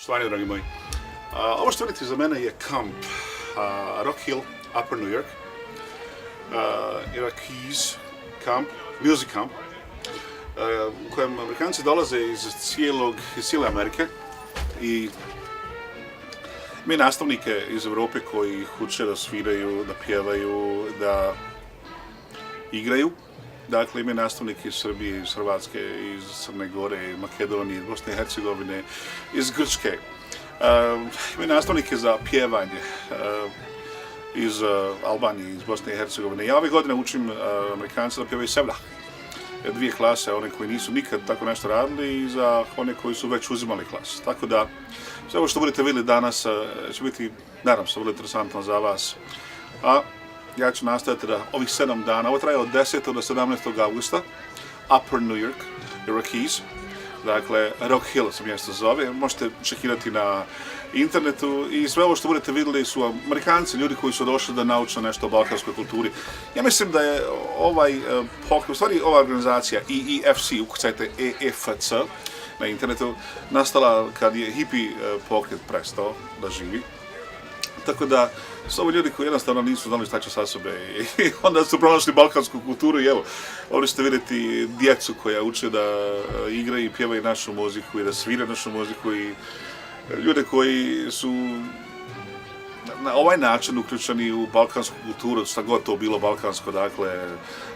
Štovani, dragi moji, ovo što vidite za mene je kamp Rock Hill, Upper New York, Iroquois kamp, music kamp, u kojem Amerikanci dolaze iz cijele Amerike i mi nastavnike iz Evrope koji ih uče da sviraju, da pjevaju, da igraju. Dakle, imaju nastavnike iz Srbije, iz Hrvatske, iz Crne Gore, Makedonije, iz Bosne i Hercegovine, iz Grčke. Imaju nastavnike za pjevanje iz Albanije, iz Bosne i Hercegovine. Ja ove godine učim Amerikance da pjevaju sevdah. Dvije klase, one koji nisu nikad tako nešto radili i za one koji su već uzimali klase. Tako da, sve ovo što budete vidjeli danas će biti, nadam se, vrlo interesantno za vas. A ja ću nastaviti da ovih 7 dana, ovo traje od 10. do 17. augusta, Upper New York, Iroquois, dakle Rock Hill se mjesto zove, možete čekirati na internetu i sve ovo što budete vidjeli su Amerikanci, ljudi koji su došli da nauče nešto o balkanskoj kulturi. Ja mislim da je ovaj pokret, u stvari ova organizacija EEFC, ukucajte EFC na internetu, nastala kad je hippie pokret prestao da živi. Tako da su ovo ljudi koji jednostavno nisu znali šta će sa sebe i onda su pronašli balkansku kulturu i evo, ovdje ćete vidjeti djecu koja uče da igraju i pjevaju našu muziku i da sviraju našu muziku i ljude koji su na ovaj način uključeni u balkansku kulturu, šta god to bilo balkansko, dakle,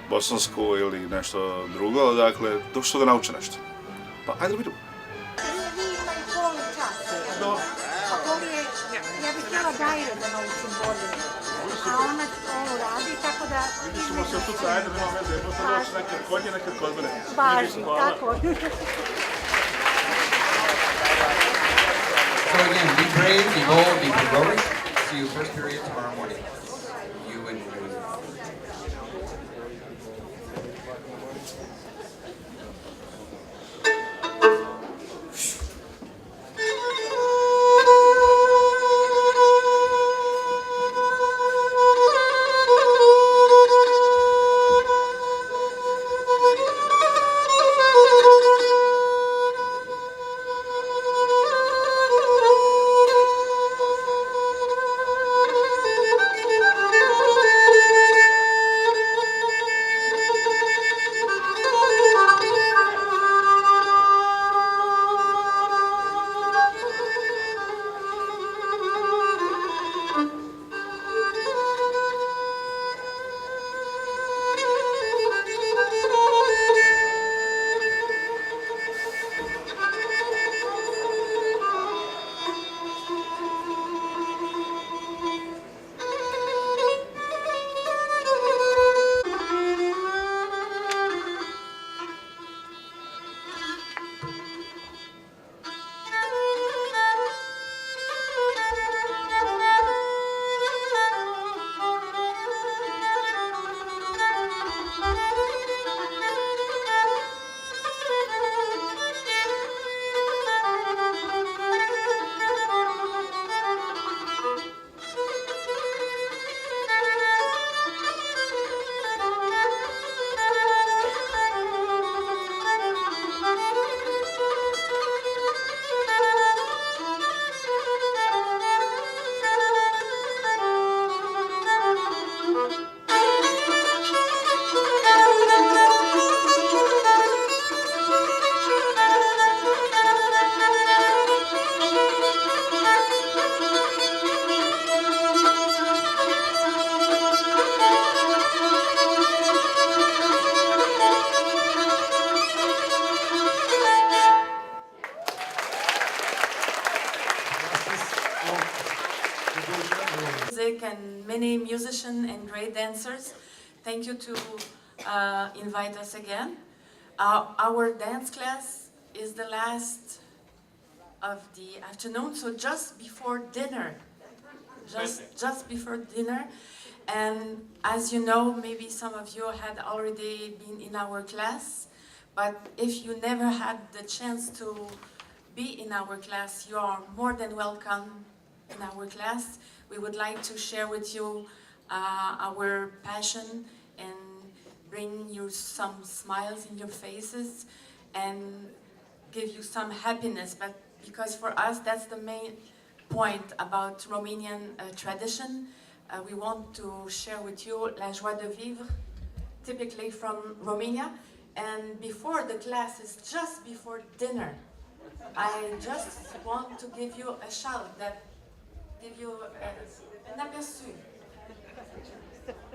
bosansko ili nešto drugo, dakle, došlo da nauče nešto. Pa, ajde da vidimo. Ja bih htjela Dajru da naučim bolje, a ona ovo radi, tako da... Vidjet ćemo se sutra, ajde, nema veze, možda doći nekad kod nje, nekad kod mene. Važi, tako. So again, be brave, be bold, be heroic. See you first period tomorrow morning. You and music and many musicians and great dancers. Thank you to invite us again. Our dance class is the last of the afternoon, so just before dinner. Just before dinner. And as you know, maybe some of you had already been in our class, but if you never had the chance to be in our class, you are more than welcome in our class. We would like to share with you our passion and bring you some smiles in your faces and give you some happiness. But because for us that's the main point about Romanian tradition. We want to share with you la joie de vivre, typically from Romania. And before the classes, just before dinner, I just want to give you a shout that give you an aperçu.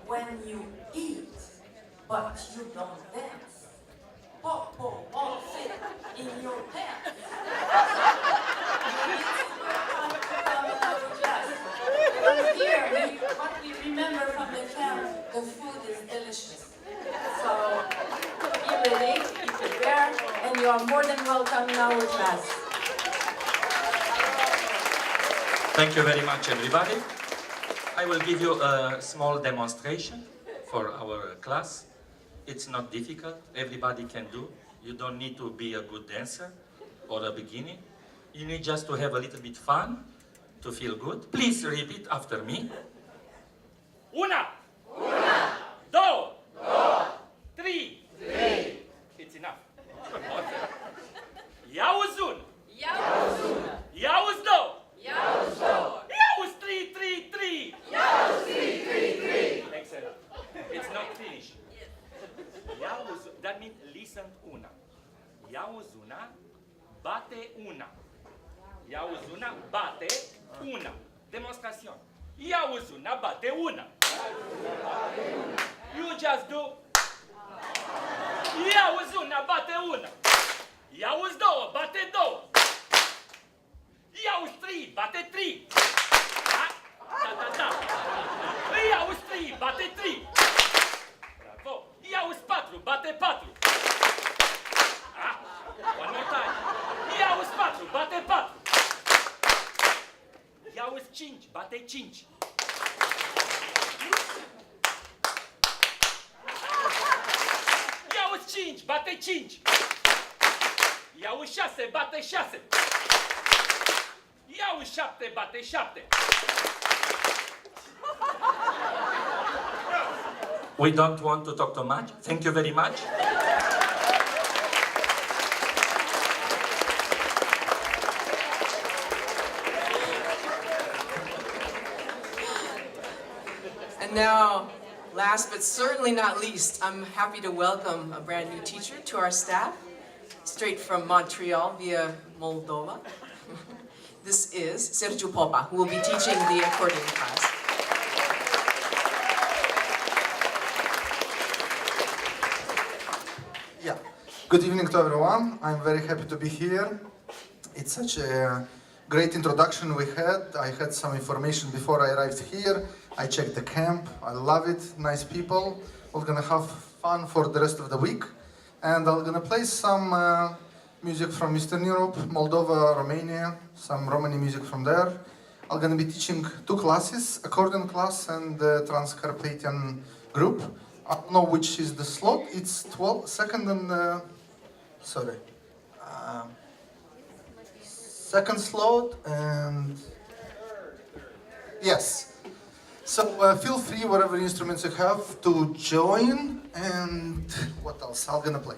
When you eat, but you don't dance, Popo won't fit in your pants. From here, what we remember from the camp, the food is delicious. So be ready, be prepared, and you are more than welcome in our class. Thank you very much, everybody. I will give you a small demonstration for our class. It's not difficult, everybody can do. You don't need to be a good dancer or a beginner. You need just to have a little bit fun, to feel good. Please repeat after me. Una! Una! Două! Două! Three! Three! It's enough. Iauzi un! Iauzi un! Iauzi două! Iauzi două! Iauzi three! Iauzi three! Excellent. It's not finished. Iauzi, that means listen una. Iauzi una, bate una. Iauzi una, bate una. Demonstration. Iauzi una, bate una. You just do. Iauzi una, bate una. Iauzi două, bate două. Iauzi trei, bate trei. Da. Iauzi trei, bate trei. Bravo. Iauzi patru, bate patru. One more time. Iauzi patru, bate patru. Iauzi cinci, bate cinci. Iauzi cinci, bate cinci. Iauzi șase, bate șase. Iauzi șapte, bate șapte. We don't want to talk too much. Thank you very much. And now, last but certainly not least, I'm happy to welcome a brand new teacher to our staff, straight from Montreal via Moldova. This is Sergiu Popa, who will be teaching the accordion class. Yeah. Good evening to everyone. I'm very happy to be here. It's such a great introduction we had. I had some information before I arrived here. I checked the camp. I love it. Nice people. We're gonna have fun for the rest of the week. And I'm gonna play some music from Eastern Europe, Moldova, Romania, some Romani music from there. I'm gonna be teaching two classes, accordion class and the Transcarpathian group. I don't know which is the slot. It's 12 second and second slot and yes. So feel free, whatever instruments you have, to join. And what else? I'm gonna play.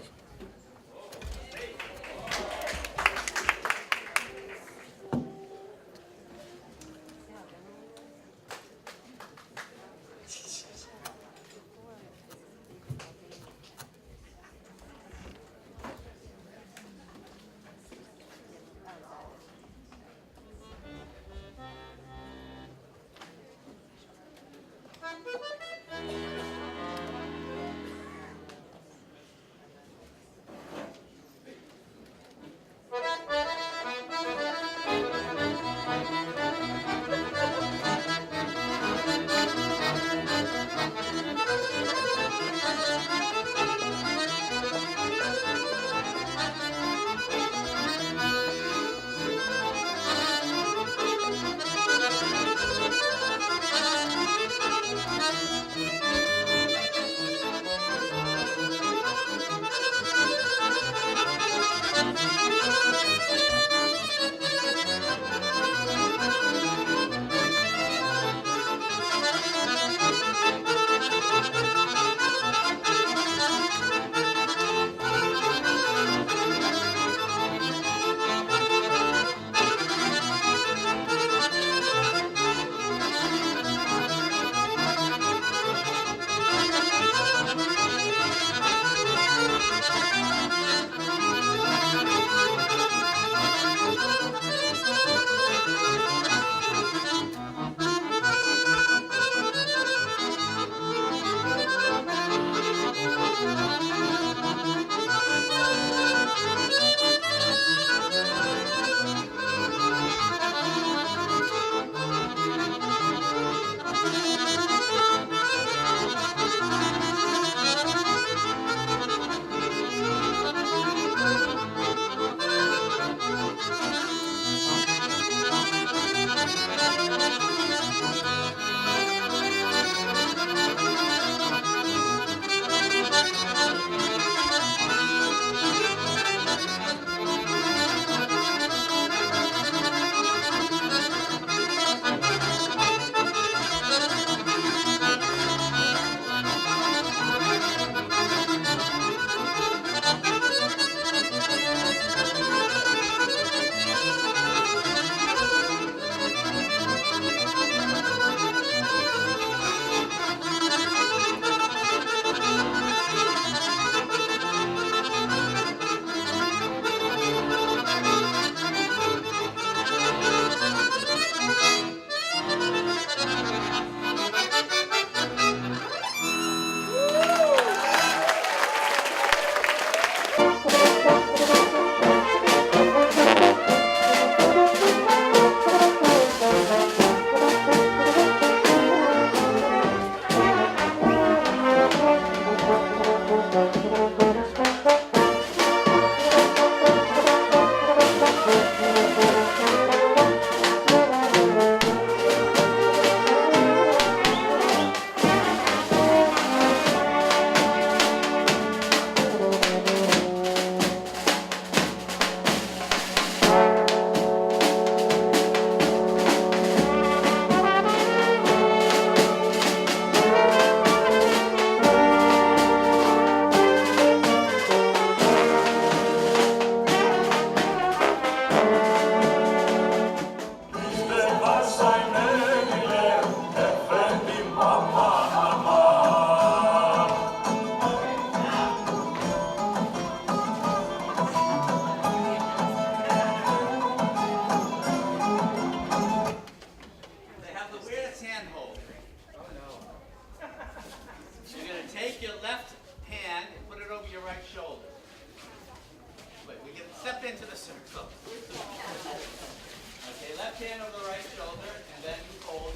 hand over the right shoulder, and then you hold.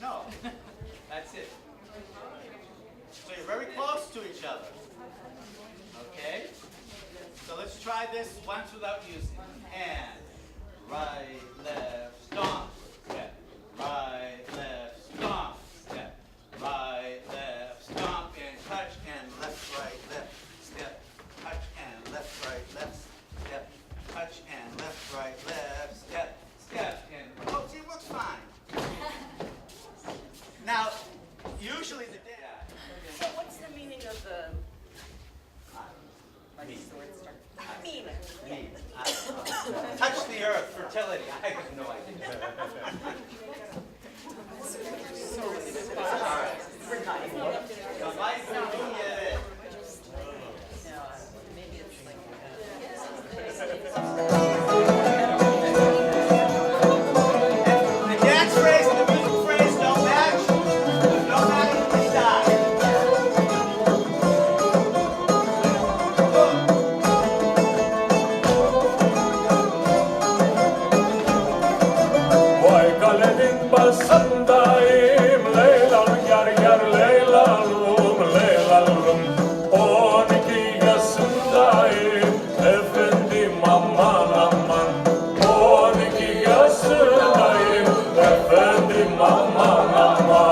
No, that's it. So you're very close to each other. Okay? So let's try this once without using. And right, left, stomp, step. Right, left, stomp, step. Right, left, stomp, and touch, and left, right, left, step. Touch, and left, right, left, step. Touch, and left, right, left, step, step, and oh, see, it works fine. Now, usually the dad. So what's the meaning of the meaning? Touch the earth, fertility. I have no idea. The life will be it. The dance phrase and the music phrase don't match. Don't match with the style. Kalevin basındayım, Leylam yar yar Leylalum, Leylalum. 12 yaşındayım, efendim aman aman. 12 yaşındayım, efendim aman aman.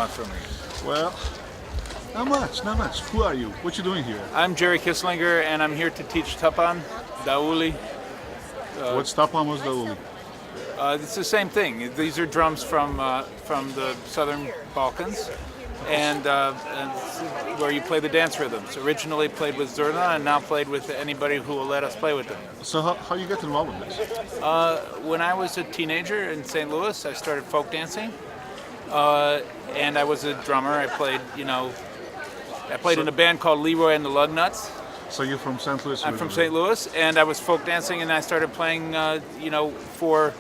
want from me? Well, not much. Who are you? What you doing here? I'm Jerry Kisslinger, and I'm here to teach tapan, dauli. What's tapan, what's dauli? It's the same thing. These are drums from the southern Balkans, and where you play the dance rhythms. Originally played with zurna, and now played with anybody who will let us play with them. So how you get involved with this? When I was a teenager in St. Louis, I started folk dancing, and I was a drummer. I played in a band called Leroy and the Lugnuts. So you're from St. Louis? I'm from St. Louis, and I was folk dancing, and I started playing, for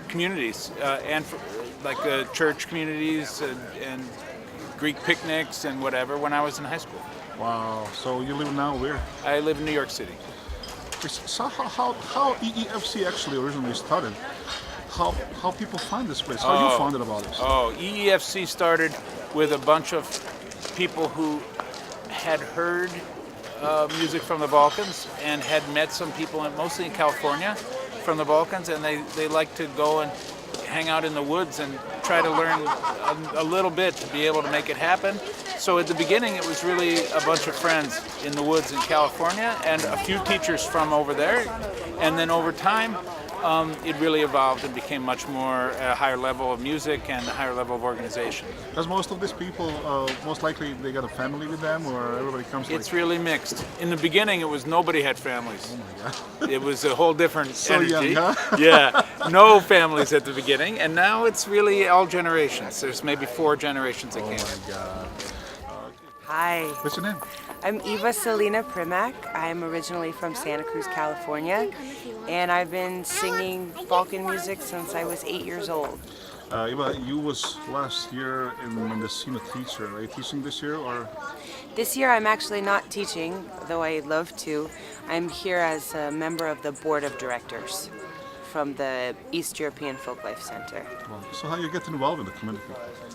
communities, and for, like church communities and Greek picnics and whatever when I was in high school. Wow. So you live now where? I live in New York City. So how EEFC actually originally started? How people find this place? How you found out about this? EEFC started with a bunch of people who had heard music from the Balkans and had met some people, mostly in California, from the Balkans, and they like to go and hang out in the woods and try to learn a little bit to be able to make it happen. So at the beginning it was really a bunch of friends in the woods in California and a few teachers from over there, and then over time it really evolved and became much more a higher level of music and a higher level of organization. Does most of these people, most likely they got a family with them, or everybody comes? It's really mixed. In the beginning, it was nobody had families. Oh my God! It was a whole different energy. Young, huh? Yeah, no families at the beginning, and now it's really all generations. There's maybe 4 generations that came. Oh my God! Hi. What's your name? I'm Eva Selena Primack. I'm originally from Santa Cruz, California, and I've been singing Balkan music since I was 8 years old. Eva, you was last year in Mendocino teacher. Are you teaching this year, or? This year I'm actually not teaching, though I'd love to. I'm here as a member of the board of directors from the East European Folklife Center. Well, so how you get involved in the community?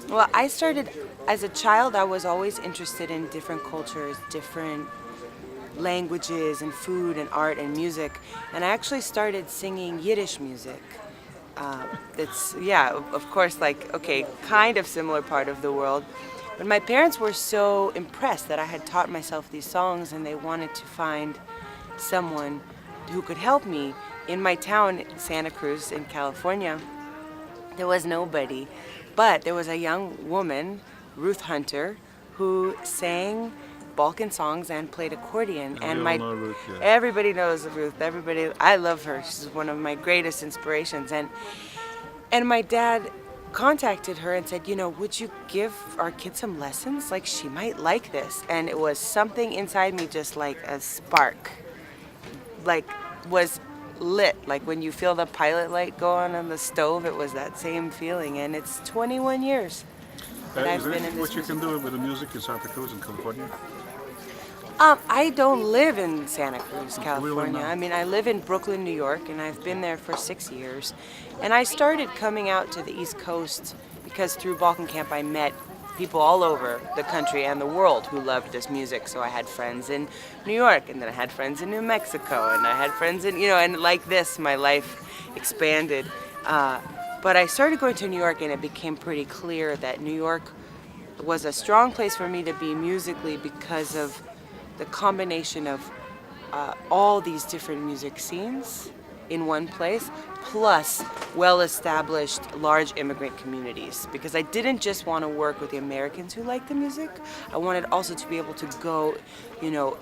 Well, I started as a child. I was always interested in different cultures, different languages and food and art and music, and I actually started singing Yiddish music. It's, yeah, of course, kind of similar part of the world. But my parents were so impressed that I had taught myself these songs, and they wanted to find someone who could help me. In my town, Santa Cruz in California, there was nobody, but there was a young woman, Ruth Hunter, who sang Balkan songs and played accordion. And know Ruth, yeah. Everybody knows Ruth. I love her. She's one of my greatest inspirations. And my dad contacted her and said, would you give our kid some lessons? Like, she might like this. And it was something inside me, just like a spark, was lit. Like when you feel the pilot light go on the stove, it was that same feeling. And it's 21 years that I've been in this. What you can do with the music in Santa Cruz in California? I don't live in Santa Cruz, California. Really? I mean, I live in Brooklyn, New York, and I've been there for 6 years. And I started coming out to the East Coast because through Balkan Camp I met people all over the country and the world who loved this music. So I had friends in New York, and then I had friends in New Mexico, and I had friends in, and like this, my life expanded. But I started going to New York, and it became pretty clear that New York was a strong place for me to be musically because of the combination of all these different music scenes in one place, plus well-established large immigrant communities. Because I didn't just want to work with the Americans who like the music, I wanted also to be able to go,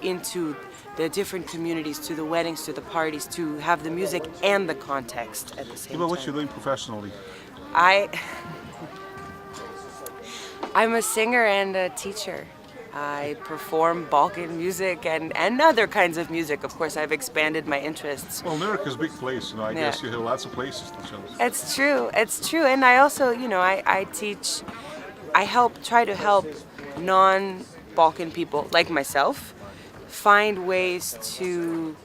into the different communities, to the weddings, to the parties, to have the music and the context at the same time. What you're doing professionally? I'm a singer and a teacher. I perform Balkan music and other kinds of music. Of course, I've expanded my interests. Well, New York is a big place. I guess you have lots of places to show. It's true. And I also, I teach, try to help non-Balkan people like myself find ways to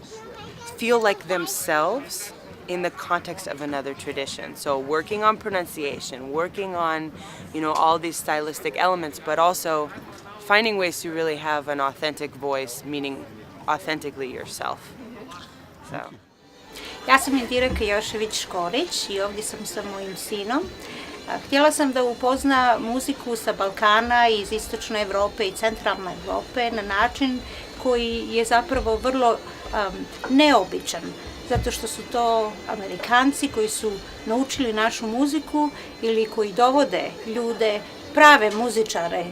feel like themselves in the context of another tradition. So working on pronunciation, working on, all these stylistic elements, but also finding ways to really have an authentic voice, meaning authentically yourself. Ja sam Indira Kajošević-Škorić I ovdje sam sa mojim sinom Htjela sam da upozna muziku sa Balkana, iz Istočne Evrope i Centralne Evrope na način koji je zapravo vrlo neobičan, zato što su to Amerikanci koji su naučili našu muziku ili koji dovode ljude, prave muzičare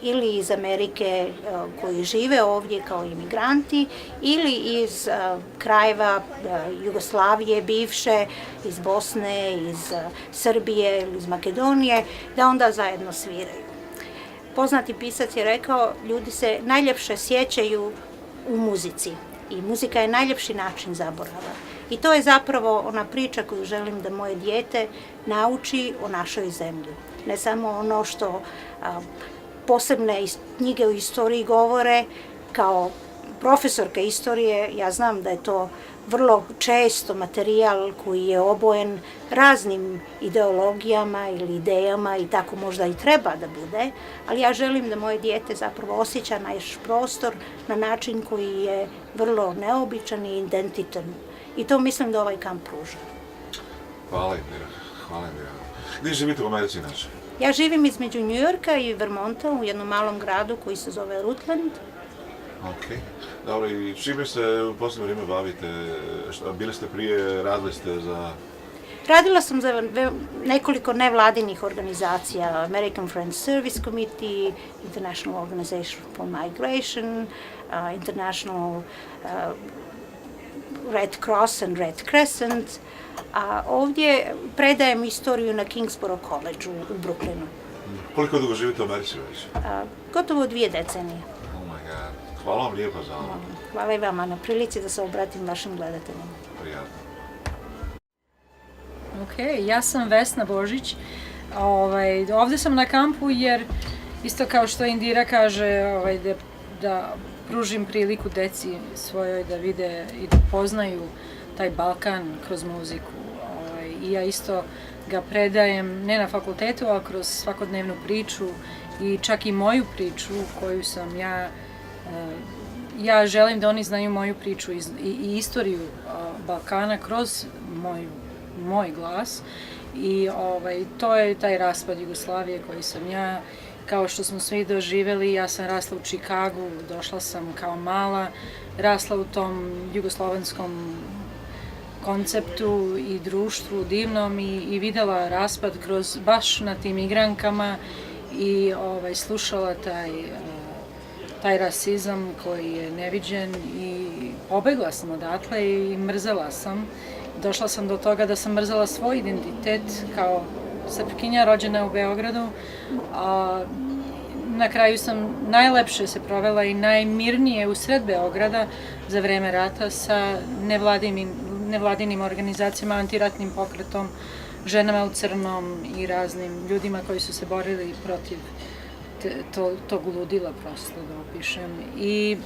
ili iz Amerike koji žive ovdje kao imigranti ili iz krajeva Jugoslavije bivše, iz Bosne, iz Srbije ili iz Makedonije, da onda zajedno sviraju. Poznati pisac je rekao, ljudi se najljepše sjećaju u muzici i muzika je najljepši način zaborava. I to je zapravo ona priča koju želim da moje dijete nauči o našoj zemlji. Ne samo ono što posebne knjige u istoriji govore, kao profesorka istorije, ja znam da je to vrlo često materijal koji je obojen raznim ideologijama ili idejama i tako možda i treba da bude, ali ja želim da moje dijete zapravo osjeća naš prostor na način koji je vrlo neobičan i identitan. I to mislim da ovaj kamp pruža. Hvala Indira, hvala Indira. Gdje živite u Americi inače? Ja živim između New Yorka i Vermonta u jednom malom gradu koji se zove Rutland. Ok. Dobro, i čime se u posljednje vrijeme bavite? Bili ste prije, radili ste za... Radila sam za nekoliko nevladinih organizacija, American Friends Service Committee, International Organization for Migration, International Red Cross and Red Crescent, a ovdje predajem istoriju na Kingsborough College u Brooklynu. Koliko dugo živite u Americi već? Gotovo 2 decenije. Oh my god, hvala vam lijepo za ovo. Hvala i vama na prilici da se obratim vašim gledateljima. Prijatno. Ok, ja sam Vesna Božić. Ovdje sam na kampu jer isto kao što Indira kaže da pružim priliku deci svojoj da vide i da poznaju taj Balkan kroz muziku. I ja isto ga predajem ne na fakultetu, a kroz svakodnevnu priču i čak i moju priču koju sam ja želim da oni znaju moju priču i istoriju Balkana kroz moj glas i to je taj raspad Jugoslavije koji sam ja, kao što smo svi doživjeli, ja sam rasla u Čikagu, došla sam kao mala, rasla u tom jugoslovenskom konceptu i društvu divnom i vidjela raspad kroz baš na tim igrankama i slušala taj rasizam koji je neviđen i pobegla sam odatle i mrzela sam. Došla sam do toga da sam mrzela svoj identitet kao Srpkinja rođena u Beogradu. Na kraju sam najlepše se provela i najmirnije usred Beograda za vreme rata sa nevladinim organizacijama, antiratnim pokretom, ženama u crnom i raznim ljudima koji su se borili protiv tog ludila, prosto da opišem. I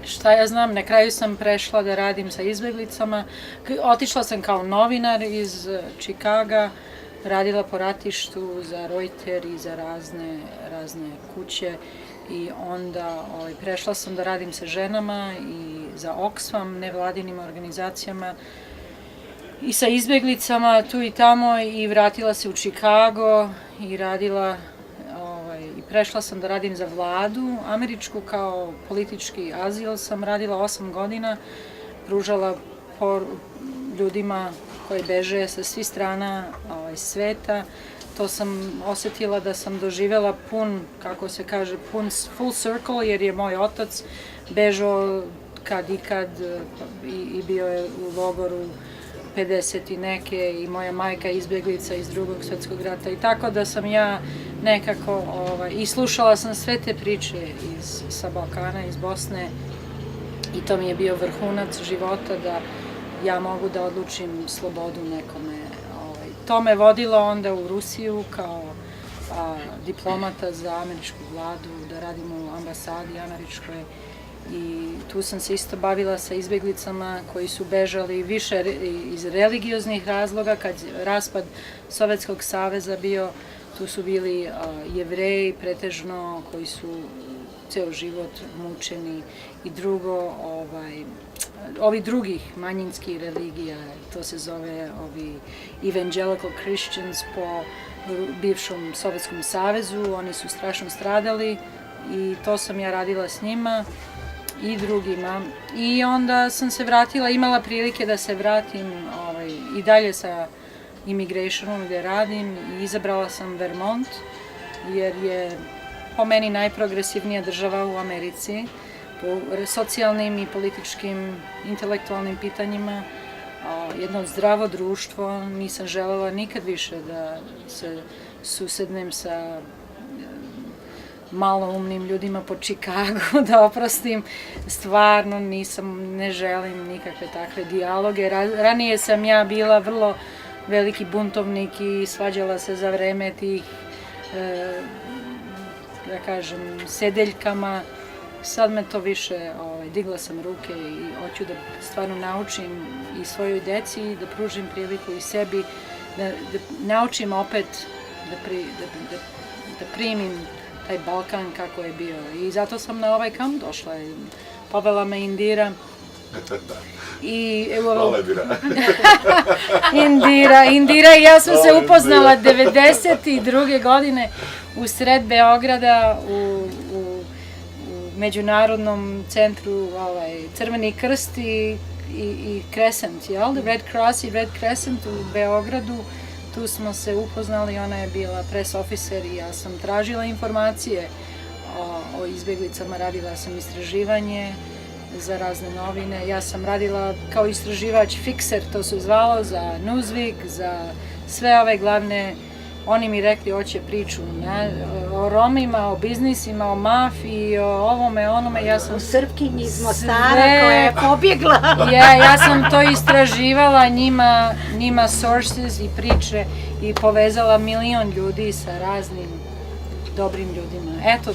šta ja znam, na kraju sam prešla da radim sa izbjeglicama. Otišla sam kao novinar iz Čikaga, radila po ratištu za Reuters i za razne kuće i onda prešla sam da radim sa ženama i za Oxfam, nevladinim organizacijama i sa izbjeglicama tu i tamo i vratila se u Čikago i radila i prešla sam da radim za vladu američku kao politički azil sam radila 8 godina, pružala ljudima koji beže sa svih strana sveta. To sam osjetila da sam doživjela pun, kako se kaže, full circle, jer je moj otac bežao kad i kad i bio je u logoru 50 i neke i moja majka izbjeglica iz Drugog svjetskog rata i tako da sam ja nekako i slušala sam sve te priče sa Balkana, iz Bosne i to mi je bio vrhunac života da ja mogu da odlučim slobodu nekome. To me vodilo onda u Rusiju kao diplomata za američku vladu, da radim u ambasadi američkoj i tu sam se isto bavila sa izbjeglicama koji su bežali više iz religioznih razloga. Kad je raspad Sovjetskog saveza bio, tu su bili Jevreji pretežno koji su ceo život mučeni i drugo, ovi drugih manjinskih religija, to se zove ovi evangelical Christians po bivšom Sovjetskom savezu, oni su strašno stradali i to sam ja radila s njima i drugima. I onda sam se vratila, imala prilike da se vratim i dalje sa immigrationom gdje radim i izabrala sam Vermont jer je po meni najprogresivnija država u Americi po socijalnim i političkim, intelektualnim pitanjima. Jedno zdravo društvo, nisam želela nikad više da se susednem sa maloumnim ljudima po Čikagu, da oprostim, stvarno ne želim nikakve takve dijaloge. Ranije sam ja bila vrlo veliki buntovnik i svađala se za vreme tih, da kažem, sedeljkama. Sad me to više, digla sam ruke i hoću da stvarno naučim i svojoj deci, da pružim priliku i sebi, da naučim opet da primim taj Balkan kako je bio. I zato sam na ovaj kamp došla. Povela me Indira. Indira i ja sam se upoznala 92. godine u sred Beograda u Međunarodnom centru Crveni krst i Crescent, jel? Red Cross i Red Crescent u Beogradu. Tu smo se upoznali, ona je bila press officer i ja sam tražila informacije o izbjeglicama, radila sam istraživanje za razne novine. Ja sam radila kao istraživač fixer, to se zvalo, za Newsweek, za sve ove glavne. Oni mi rekli hoće priču o Romima, o biznisima, o mafiji, o ovome, onome. Ja sam u Srpkinji iz Mostara koja je pobjegla. Ja sam to istraživala, njima sources i priče i povezala milion ljudi sa raznim dobrim ljudima. Eto,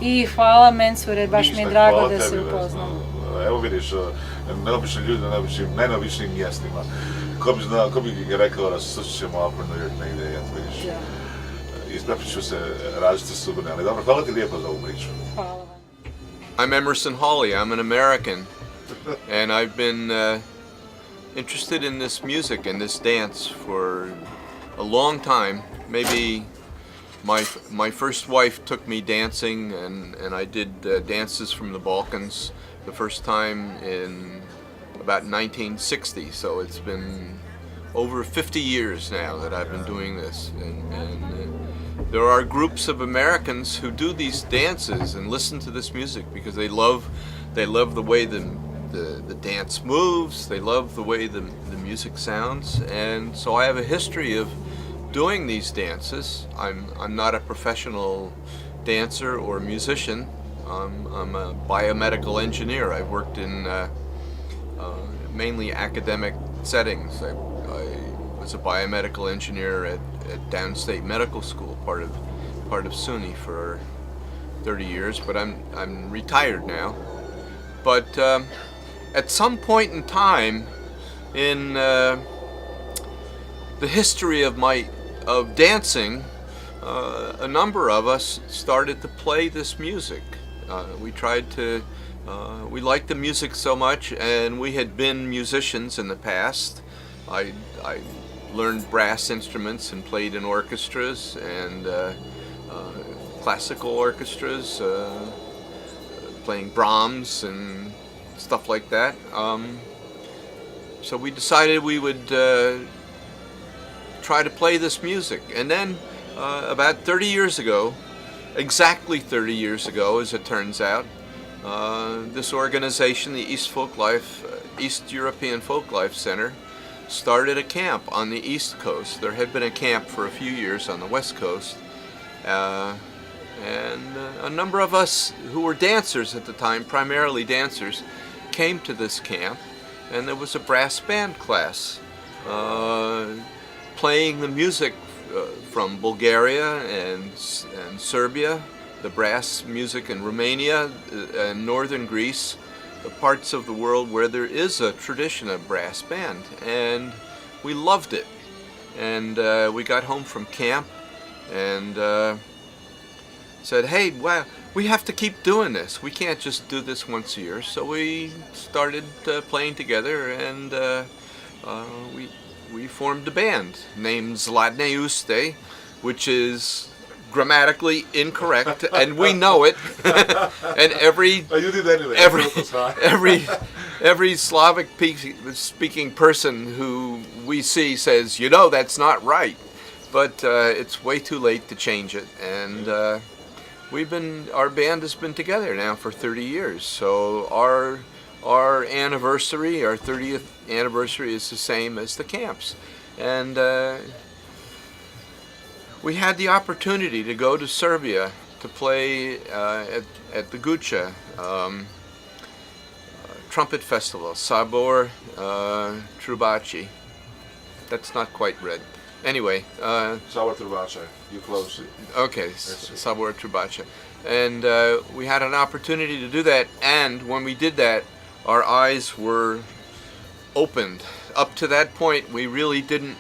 i hvala Mensure, baš mi je drago da se upoznamo. Evo vidiš, neobični ljudi na neobičnim mjestima. Ko bi rekao da se susrećemo ovako na New York negdje, eto vidiš. Ispravit ću se različite sudbine, ali dobro, hvala ti lijepo za ovu priču. Hvala vam. I'm Emerson Hawley, I'm an American, and I've been interested in this music and this dance for a long time. Maybe my first wife took me dancing, and I did dances from the Balkans the first time in about 1960, so it's been over 50 years now that I've been doing this. And there are groups of Americans who do these dances and listen to this music because they love the way the dance moves, they love the way the music sounds, and so I have a history of doing these dances. I'm not a professional dancer or musician. I'm a biomedical engineer. I've worked in mainly academic settings. I was a biomedical engineer at Downstate Medical School, part of SUNY, for 30 years, but I'm retired now. But at some point in time in the history of dancing, a number of us started to play this music. We liked the music so much, and we had been musicians in the past. I learned brass instruments and played in orchestras and classical orchestras, playing Brahms and stuff like that. So we decided we would try to play this music. And then about 30 years ago, exactly 30 years ago as it turns out, this organization, the East European Folklife Center, started a camp on the East Coast. There had been a camp for a few years on the West Coast, and a number of us who were dancers at the time, primarily dancers, came to this camp, and there was a brass band class playing the music from Bulgaria and Serbia, the brass music in Romania and northern Greece, the parts of the world where there is a tradition of brass band, and we loved it. And we got home from camp and said, hey, we have to keep doing this. We can't just do this once a year. So we started playing together, and we formed a band named Zlatne Uste, which is grammatically incorrect, and we know it. And you did anyway. every Slavic speaking person who we see says, you know, that's not right. But it's way too late to change it, and our band has been together now for 30 years. So our anniversary, our 30th anniversary, is the same as the camps, and we had the opportunity to go to Serbia to play at the Gucha trumpet festival, Sabor Trubaci. That's not quite red. Anyway, Sabor Trubaci, you close. Okay, Sabor Trubaci. And we had an opportunity to do that, and when we did that, our eyes were opened. Up to that point, we really didn't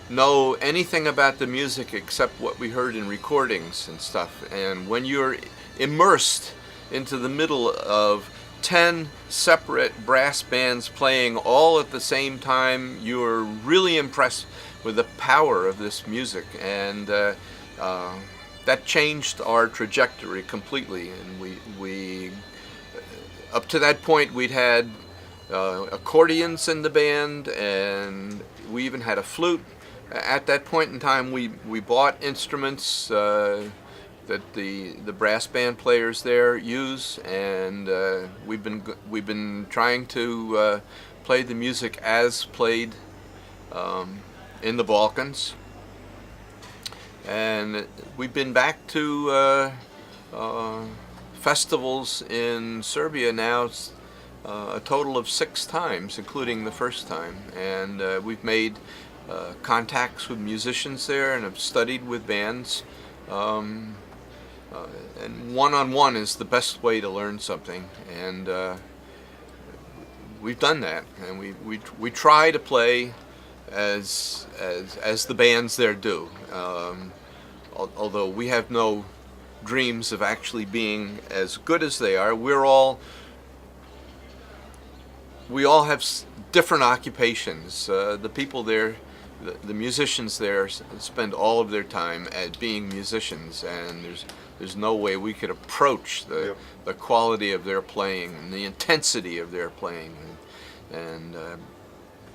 know anything about the music except what we heard in recordings and stuff. And when you're immersed into the middle of 10 separate brass bands playing all at the same time, you're really impressed with the power of this music, and that changed our trajectory completely. And we up to that point, we'd had accordions in the band, and we even had a flute. At that point in time, we bought instruments that the brass band players there use, and we've been trying to play the music as played in the Balkans. And we've been back to festivals in Serbia now a total of 6 times, including the first time. And we've made contacts with musicians there and have studied with bands. And one-on-one is the best way to learn something. And we've done that. And we try to play as the bands there do. Although we have no dreams of actually being as good as they are, we all have different occupations. The people there, the musicians there, spend all of their time at being musicians, and there's no way we could approach the quality of their playing and the intensity of their playing, and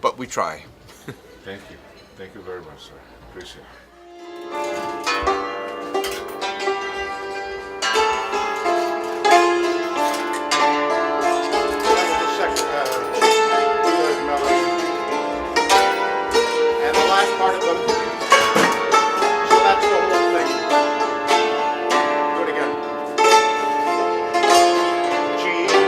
but we try. Thank you very much, sir. Appreciate it. And the last part of the so that's the whole thing. Do it again. G A B.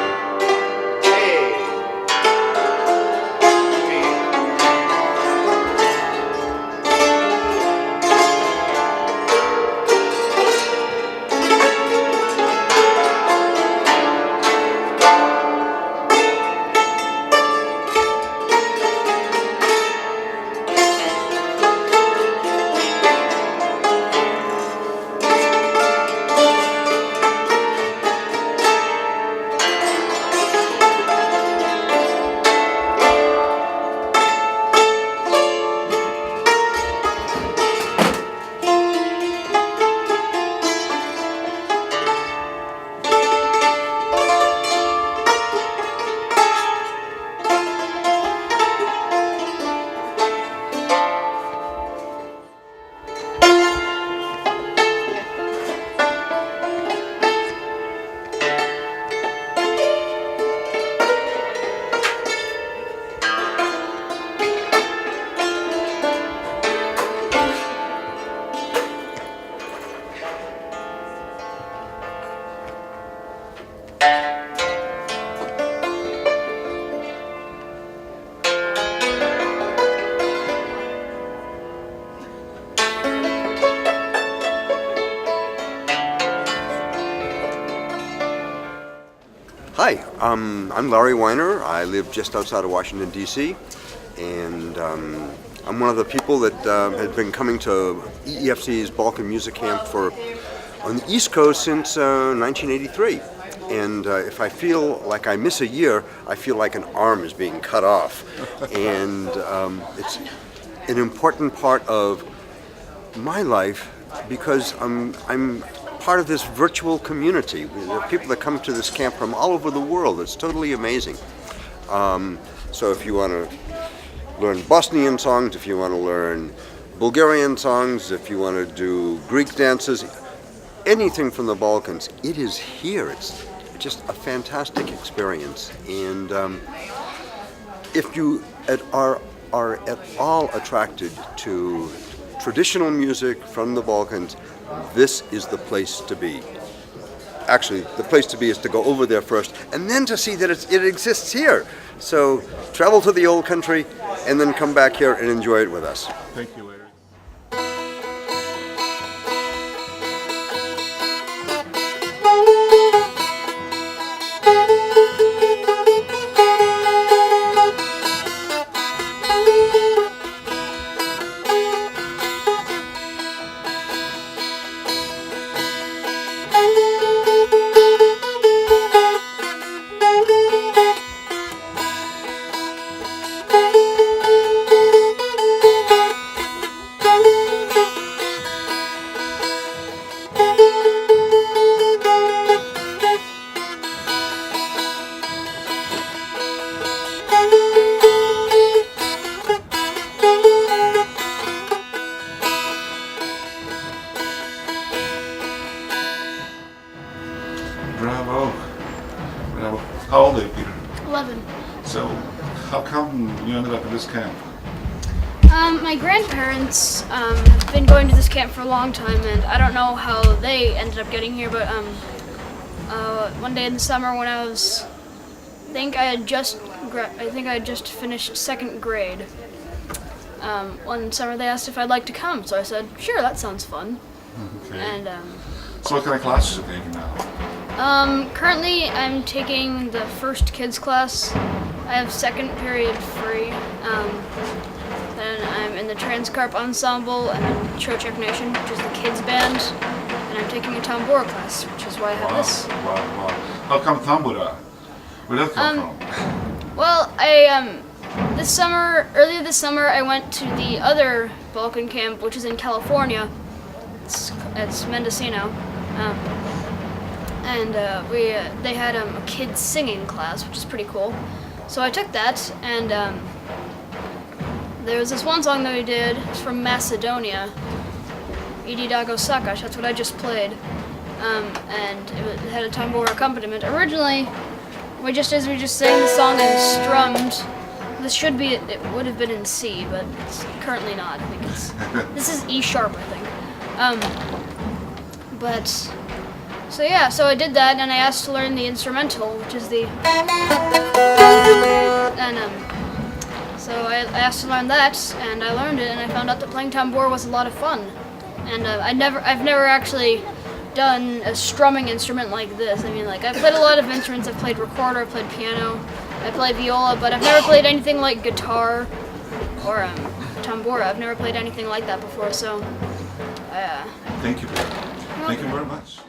Hi, I'm Larry Weiner. I live just outside of Washington, D.C., and I'm one of the people that had been coming to EEFC's Balkan Music Camp for on the East Coast since 1983. And if I feel like I miss a year, I feel like an arm is being cut off. And it's an important part of my life because I'm part of this virtual community. There are people that come to this camp from all over the world. It's totally amazing. So if you want to learn Bosnian songs, if you want to learn Bulgarian songs, if you want to do Greek dances, anything from the Balkans, it is here. It's just a fantastic experience. And if you are at all attracted to traditional music from the Balkans, this is the place to be. Actually, the place to be is to go over there first and then to see that it exists here. So travel to the old country and then come back here and enjoy it with us. Thank you, Larry. Bravo. Bravo. How old are you, Peter? 11. So, how come you ended up at this camp? My grandparents have been going to this camp for a long time, and I don't know how they ended up getting here, but one day in the summer when I think I had just finished second grade. One summer they asked if I'd like to come, so I said, sure, that sounds fun. Okay. And So what kind of classes are you taking now? currently I'm taking the first kids class. I have second period free. Then I'm in the Transcarp Ensemble and Church Nation, which is the kids band. And I'm taking a tambura class, which is why I have this. Wow. How come tambura? Where did that come from? Well, earlier this summer, I went to the other Balkan camp, which is in California. It's Mendocino, and they had a kids singing class, which is pretty cool. So I took that, and there was this one song that we did. It's from Macedonia, Idi Dago Sakash. That's what I just played, and it had a tambura accompaniment. Originally, we just sang the song and strummed. It would have been in C, but it's currently not. I think this is E sharp, I think. So I did that, and I asked to learn the instrumental, which is the, so I asked to learn that, and I learned it, and I found out that playing tambura was a lot of fun. And I've never actually done a strumming instrument like this. I mean, like, I've played a lot of instruments. I've played recorder, I've played piano, I played viola, but I've never played anything like guitar or tambura. I've never played anything like that before, so Thank you, Peter. Thank you very much.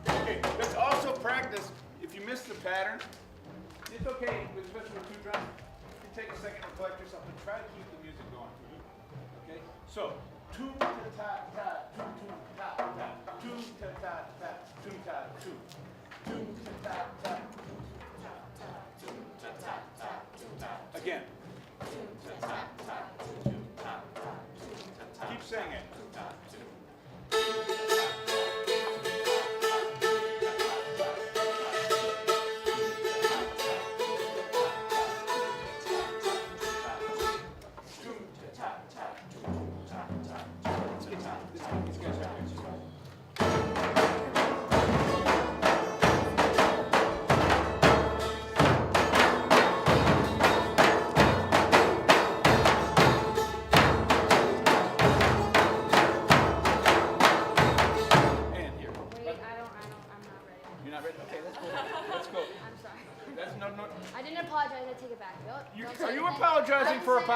Okay, let's also practice. If you miss the pattern, it's okay, especially with two drums. You can take a second to collect yourself and try to keep the music going. Okay? So, two ta ta ta, two ta ta, two ta ta ta, two ta two, two ta ta ta. Again. Keep saying it.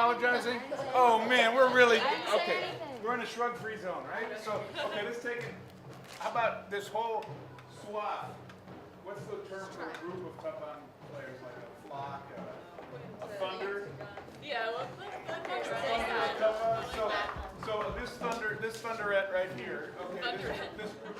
apologizing? Oh man, we're really, okay. We're in a shrug-free zone, right? So, okay, let's take it. How about this whole swath? What's the term for a group of tapan players, like a flock, a thunder? Yeah, let's So this thunderette right here. Okay, this group.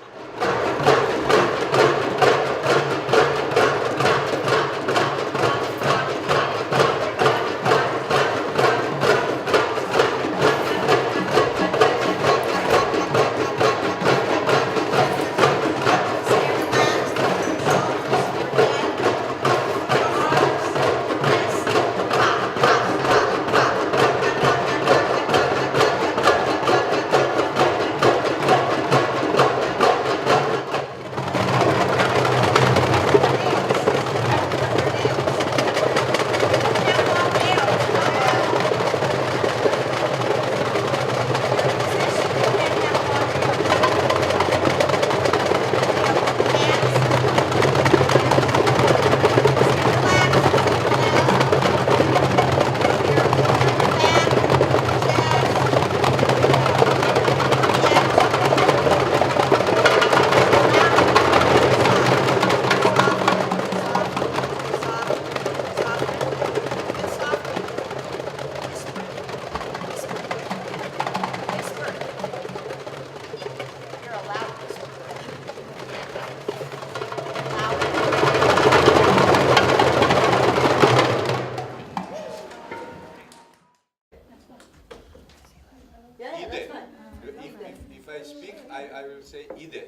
If I speak, I will say ide,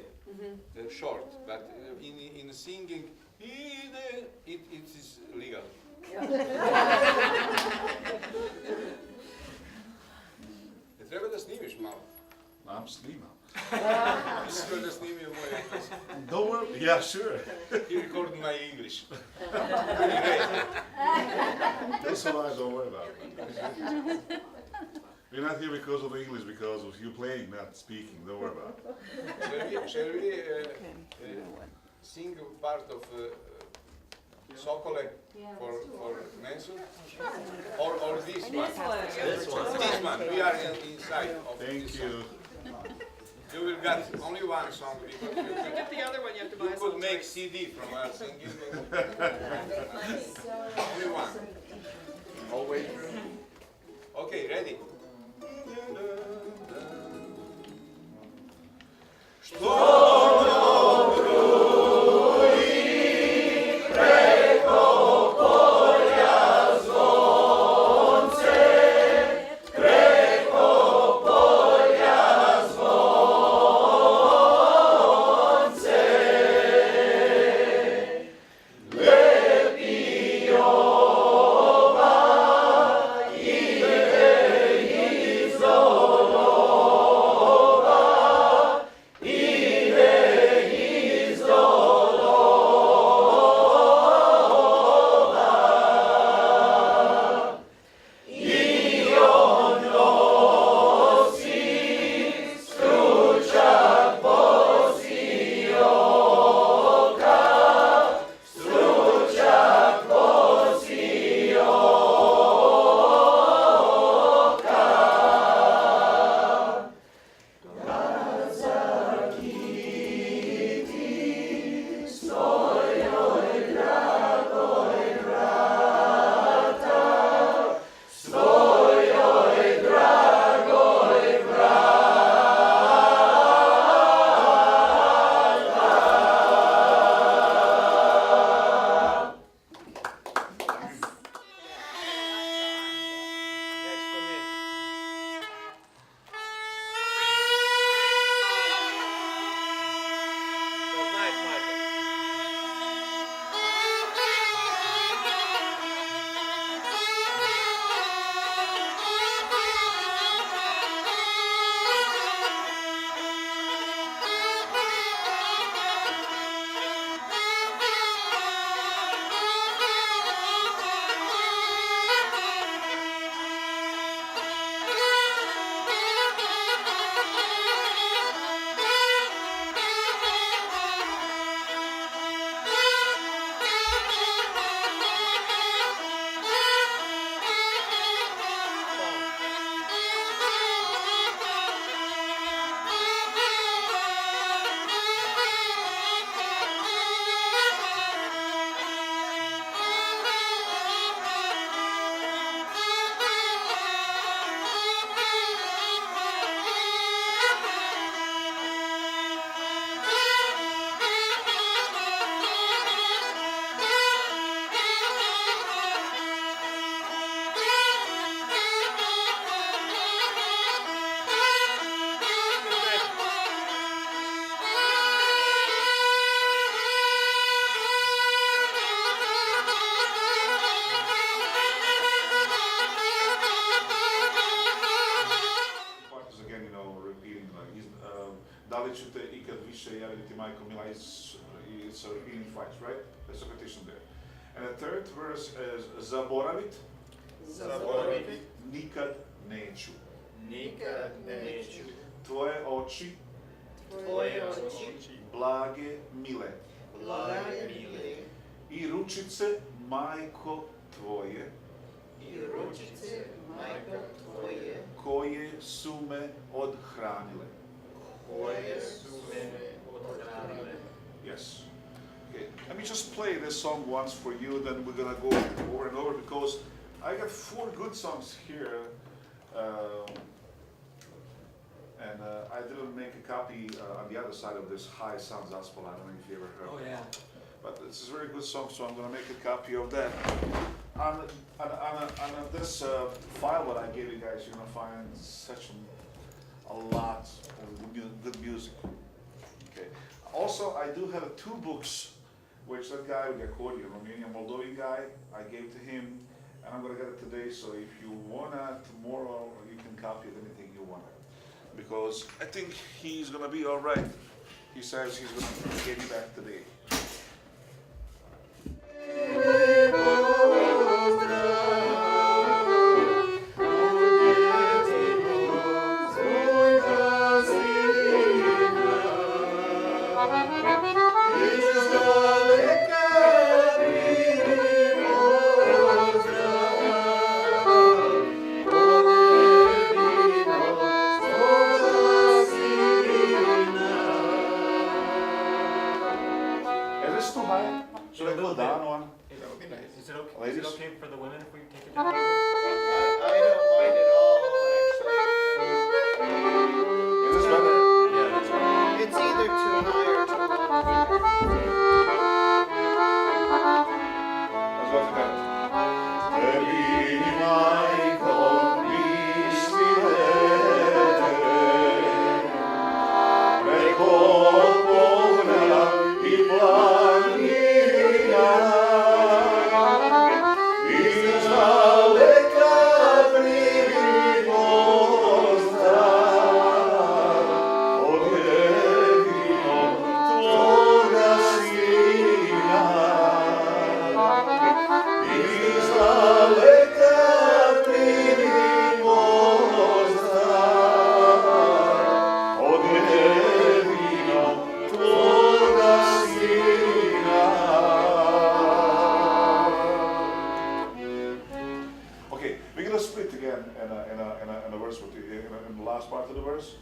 short, but in singing, ide, it is legal. Treba da snimiš malo. I'm snimam. Mislio da snimio moj engleski. Don't worry. Yeah, sure. He recorded my English. That's all right, don't worry about it. We're not here because of English, because of you playing, not speaking. Don't worry about it. Shall we sing part of Sokole for Manson? Or this one? This one. We are inside of this. Thank you. You will get only one song because To get the other one, you have to buy you could make CD from our singing. Only one. Always. Okay, ready? Ide ćete ikad više javiti Majko Mila is a repeating twice, right? There's a repetition there. And the third verse is zaboravit. Zaboravit. Nikad neću. Nikad neću. Tvoje oči. Tvoje oči. Blage mile. Blage mile. I ručice, majko tvoje. I ručice, majko tvoje. Koje su me odhranile. Koje su me odhranile. Yes. Okay. Let me just play this song once for you, then we're gonna go over and over because I got 4 good songs here. And I didn't make a copy on the other side of this High Sounds Gospel. I don't know if you ever heard of it. yeah. But this is a very good song, so I'm going to make a copy of that. On this file that I gave you guys, you're going to find a lot of good music. Okay. Also, I do have 2 books, which that guy with the accordion, Romanian Moldovan guy, I gave to him, and I'm going to get it today. So if you want it tomorrow, you can copy it, anything you want. Because I think he's going to be all right. He says he's going to get me back today. Should I go down one? Is it okay? Ladies? Is it okay for the women if we take it down? I don't mind at all, actually. Is this better? Yeah, that's right. It's either too high or too low. Let's go to that. Tebi majko mislite, preko polja I planina, izdaleka primi pozdrav od jedinog tvoga sina. Izdaleka primi pozdrav od jedinog tvoga sina. Okay, we're gonna split again in a verse with you, in the last part of the verse.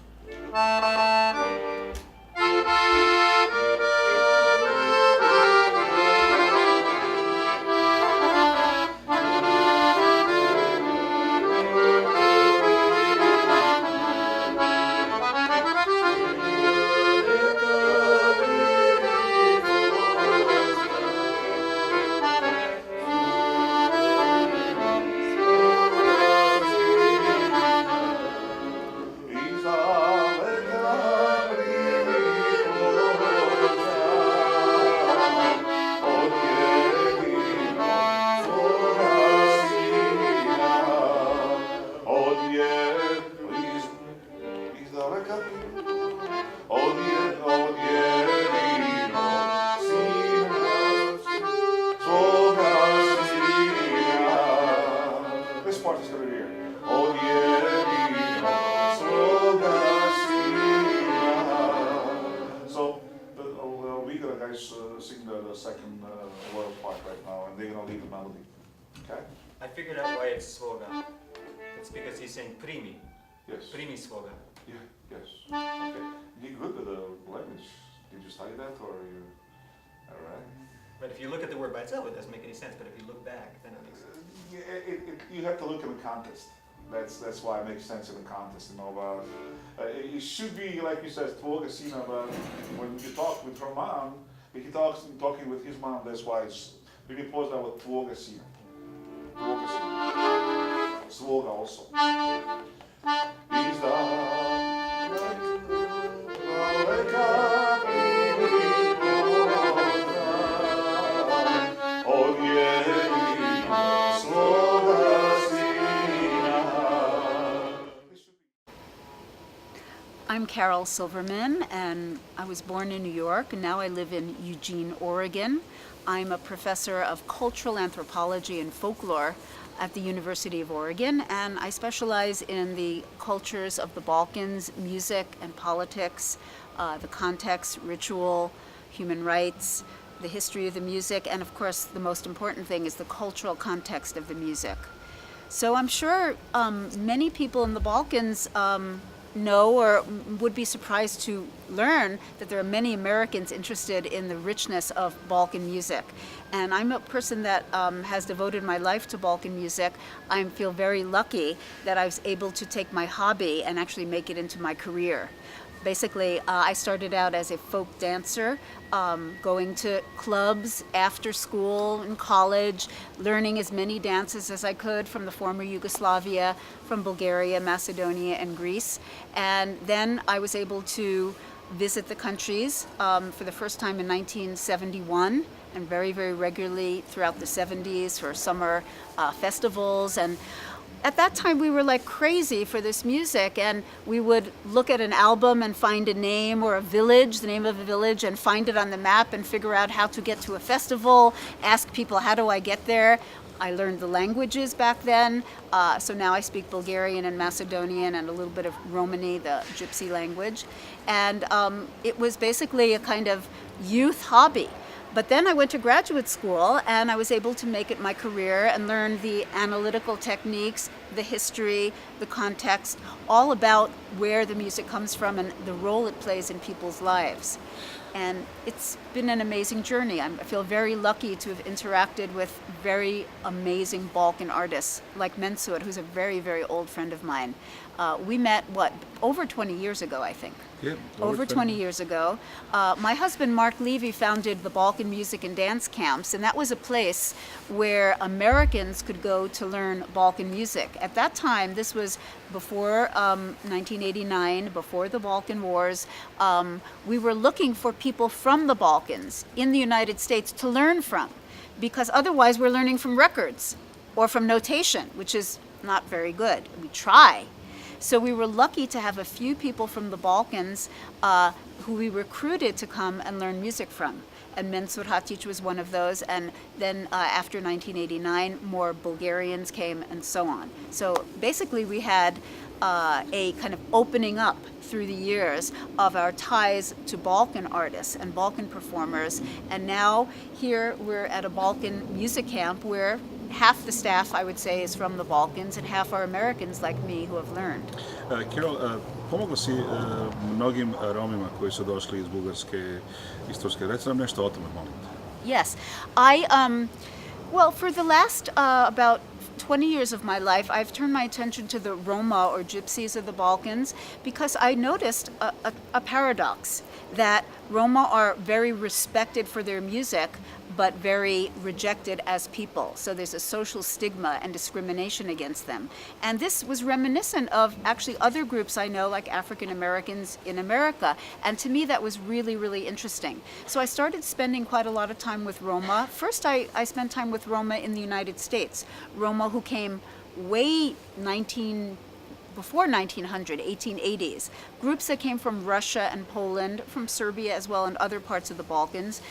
This part is going to be here. So we're gonna guys sing the second word part right now, and they're gonna lead the melody. Okay? I figured out why it's svoga. It's because he's saying primi. Yes. Primi svoga. Yeah. Yes. Okay. You're good with the language. Did you study that, or you? All right. But if you look at the word by itself, it doesn't make any sense. But if you look back, then it makes sense. Yeah, you have to look in the context. That's why it makes sense in the context, you know. But it should be like you said, tvoga sina. But when you talk with her mom, if he talking with his mom, that's why it's really pozdrav with tvoga sina. Tvoga sina. Svoga also. I'm Carol Silverman, and I was born in New York, and now I live in Eugene, Oregon. I'm a professor of cultural anthropology and folklore at the University of Oregon, and I specialize in the cultures of the Balkans, music and politics, the context, ritual, human rights, the history of the music, and of course the most important thing is the cultural context of the music. So I'm sure many people in the Balkans know or would be surprised to learn that there are many Americans interested in the richness of Balkan music. And I'm a person that has devoted my life to Balkan music. I feel very lucky that I was able to take my hobby and actually make it into my career. Basically, I started out as a folk dancer, going to clubs after school and college, learning as many dances as I could from the former Yugoslavia, from Bulgaria, Macedonia, and Greece. And then I was able to visit the countries for the first time in 1971, and very, very regularly throughout the 70s for summer festivals. And at that time, we were like crazy for this music, and we would look at an album and find a name or a village, the name of a village, and find it on the map and figure out how to get to a festival, ask people, how do I get there? I learned the languages back then, so now I speak Bulgarian and Macedonian and a little bit of Romani, the Gypsy language. And it was basically a kind of youth hobby. But then I went to graduate school and I was able to make it my career and learn the analytical techniques, the history, the context, all about where the music comes from and the role it plays in people's lives. And it's been an amazing journey. I feel very lucky to have interacted with very amazing Balkan artists like Mensur, who's a very, very old friend of mine. We met, over 20 years ago, I think. Yeah, over 20 years ago. My husband, Mark Levy, founded the Balkan Music and Dance Camps, and that was a place where Americans could go to learn Balkan music. At that time, this was before 1989, before the Balkan Wars, we were looking for people from the Balkans in the United States to learn from, because otherwise we're learning from records or from notation, which is not very good. We try. So we were lucky to have a few people from the Balkans who we recruited to come and learn music from. And Mensur Hatic was one of those. And then after 1989, more Bulgarians came and so on. So basically we had a kind of opening up through the years of our ties to Balkan artists and Balkan performers. And now here we're at a Balkan music camp where half the staff, I would say, is from the Balkans and half are Americans like me who have learned. Carol, pomogla si mnogim Romima koji su došli iz Bugarske, iz Turske. Reci nam nešto o tome, molim te. Yes. Well, for the last about 20 years of my life, I've turned my attention to the Roma or Gypsies of the Balkans because I noticed a paradox that Roma are very respected for their music, but very rejected as people. So there's a social stigma and discrimination against them. And this was reminiscent of actually other groups I know, like African Americans in America. And to me, that was really, really interesting. So I started spending quite a lot of time with Roma. First, I spent time with Roma in the United States. Roma who came way before 1900, 1880s. Groups that came from Russia and Poland, from Serbia as well, and other parts of the Balkans,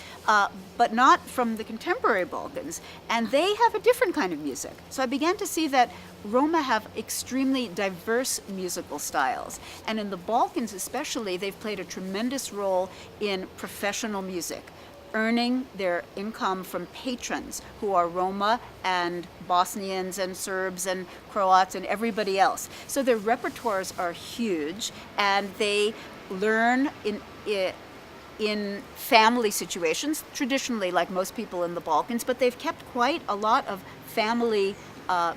but not from the contemporary Balkans. And they have a different kind of music. So I began to see that Roma have extremely diverse musical styles. And in the Balkans especially, they've played a tremendous role in professional music, earning their income from patrons who are Roma and Bosnians and Serbs and Croats and everybody else. So their repertoires are huge, and they learn in family situations, traditionally like most people in the Balkans, but they've kept quite a lot of family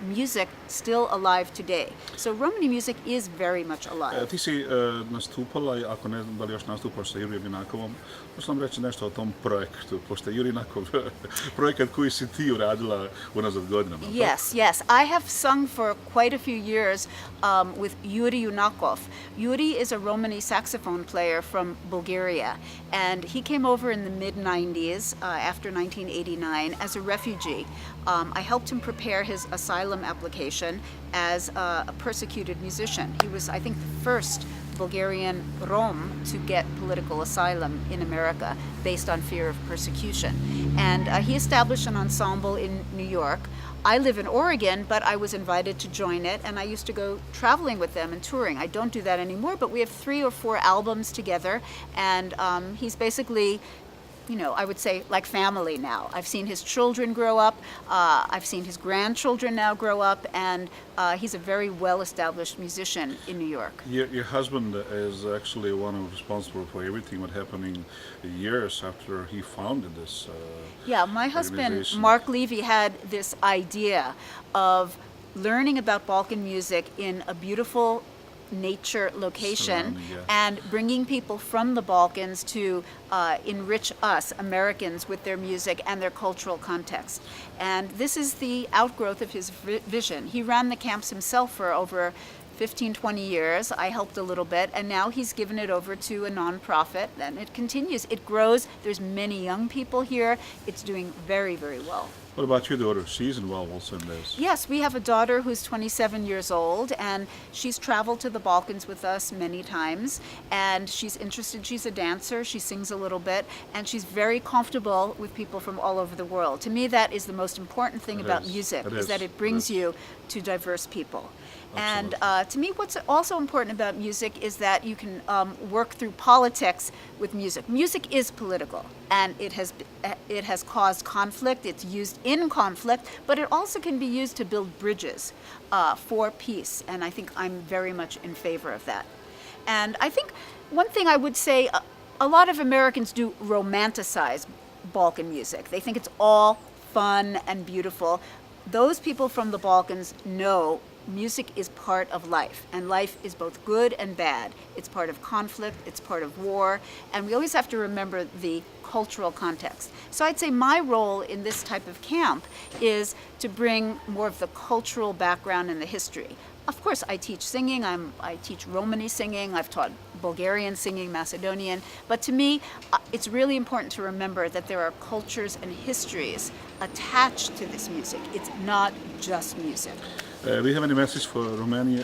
music still alive today. So Romani music is very much alive. Ti si nastupala, ako ne znam da li još nastupaš sa Jurijem Junakovom, možeš nam reći nešto o tom projektu, pošto je Jurinakov projekat koji si ti uradila unazad godinama. Yes. I have sung for quite a few years with Yuri Yunakov. Yuri is a Romani saxophone player from Bulgaria, and he came over in the mid-90s after 1989 as a refugee. I helped him prepare his asylum application as a persecuted musician. He was, I think, the first Bulgarian Rom to get political asylum in America based on fear of persecution. And he established an ensemble in New York. I live in Oregon, but I was invited to join it, and I used to go traveling with them and touring. I don't do that anymore, but we have 3 or 4 albums together, and he's basically, you know, I would say like family now. I've seen his children grow up, I've seen his grandchildren now grow up, and he's a very well-established musician in New York. Your husband is actually one who's responsible for everything what happening years after he founded this Yeah, my husband, organization. Mark Levy, had this idea of learning about Balkan music in a beautiful nature location Surrounding, yeah. and bringing people from the Balkans to enrich us Americans with their music and their cultural context. And this is the outgrowth of his vision. He ran the camps himself for over 15, 20 years. I helped a little bit, and now he's given it over to a nonprofit, and it continues. It grows. There's many young people here. It's doing very, very well. What about your daughter? She's involved also in this. Yes, we have a daughter who's 27 years old, and she's traveled to the Balkans with us many times, and she's interested. She's a dancer, she sings a little bit, and she's very comfortable with people from all over the world. To me, that is the most important thing It about is. music, It is is. that it brings you to diverse people. And Absolutely. to me, what's also important about music is that you can work through politics with music. Music is political, and it has caused conflict. It's used in conflict, but it also can be used to build bridges for peace. And I think I'm very much in favor of that. And I think one thing I would say, a lot of Americans do romanticize Balkan music. They think it's all fun and beautiful. Those people from the Balkans know music is part of life, and life is both good and bad. It's part of conflict, it's part of war, and we always have to remember the cultural context. So I'd say my role in this type of camp is to bring more of the cultural background and the history. Of course, I teach singing, I teach Romani singing, I've taught Bulgarian singing, Macedonian, but to me, it's really important to remember that there are cultures and histories attached to this music. It's not just music. Do you have any message for Romania,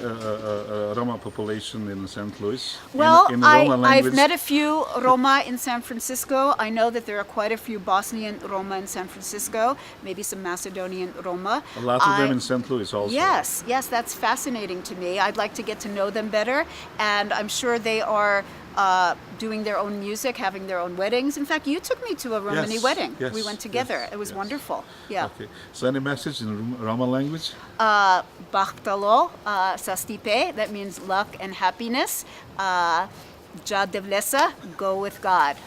Roma population in St. Louis? Well, in the Roma I've language? met a few Roma in San Francisco. I know that there are quite a few Bosnian Roma in San Francisco, maybe some Macedonian Roma. A lot of them in St. Louis also. Yes, yes, that's fascinating to me. I'd like to get to know them better, and I'm sure they are doing their own music, having their own weddings. In fact, you took me to a Romani Yes, wedding. yes, We went together. yes, It was yes. wonderful. Yeah. Okay. So any message in Roma language? Bahtalo, sastipe, that means luck and happiness. Ja devlesa, go with God.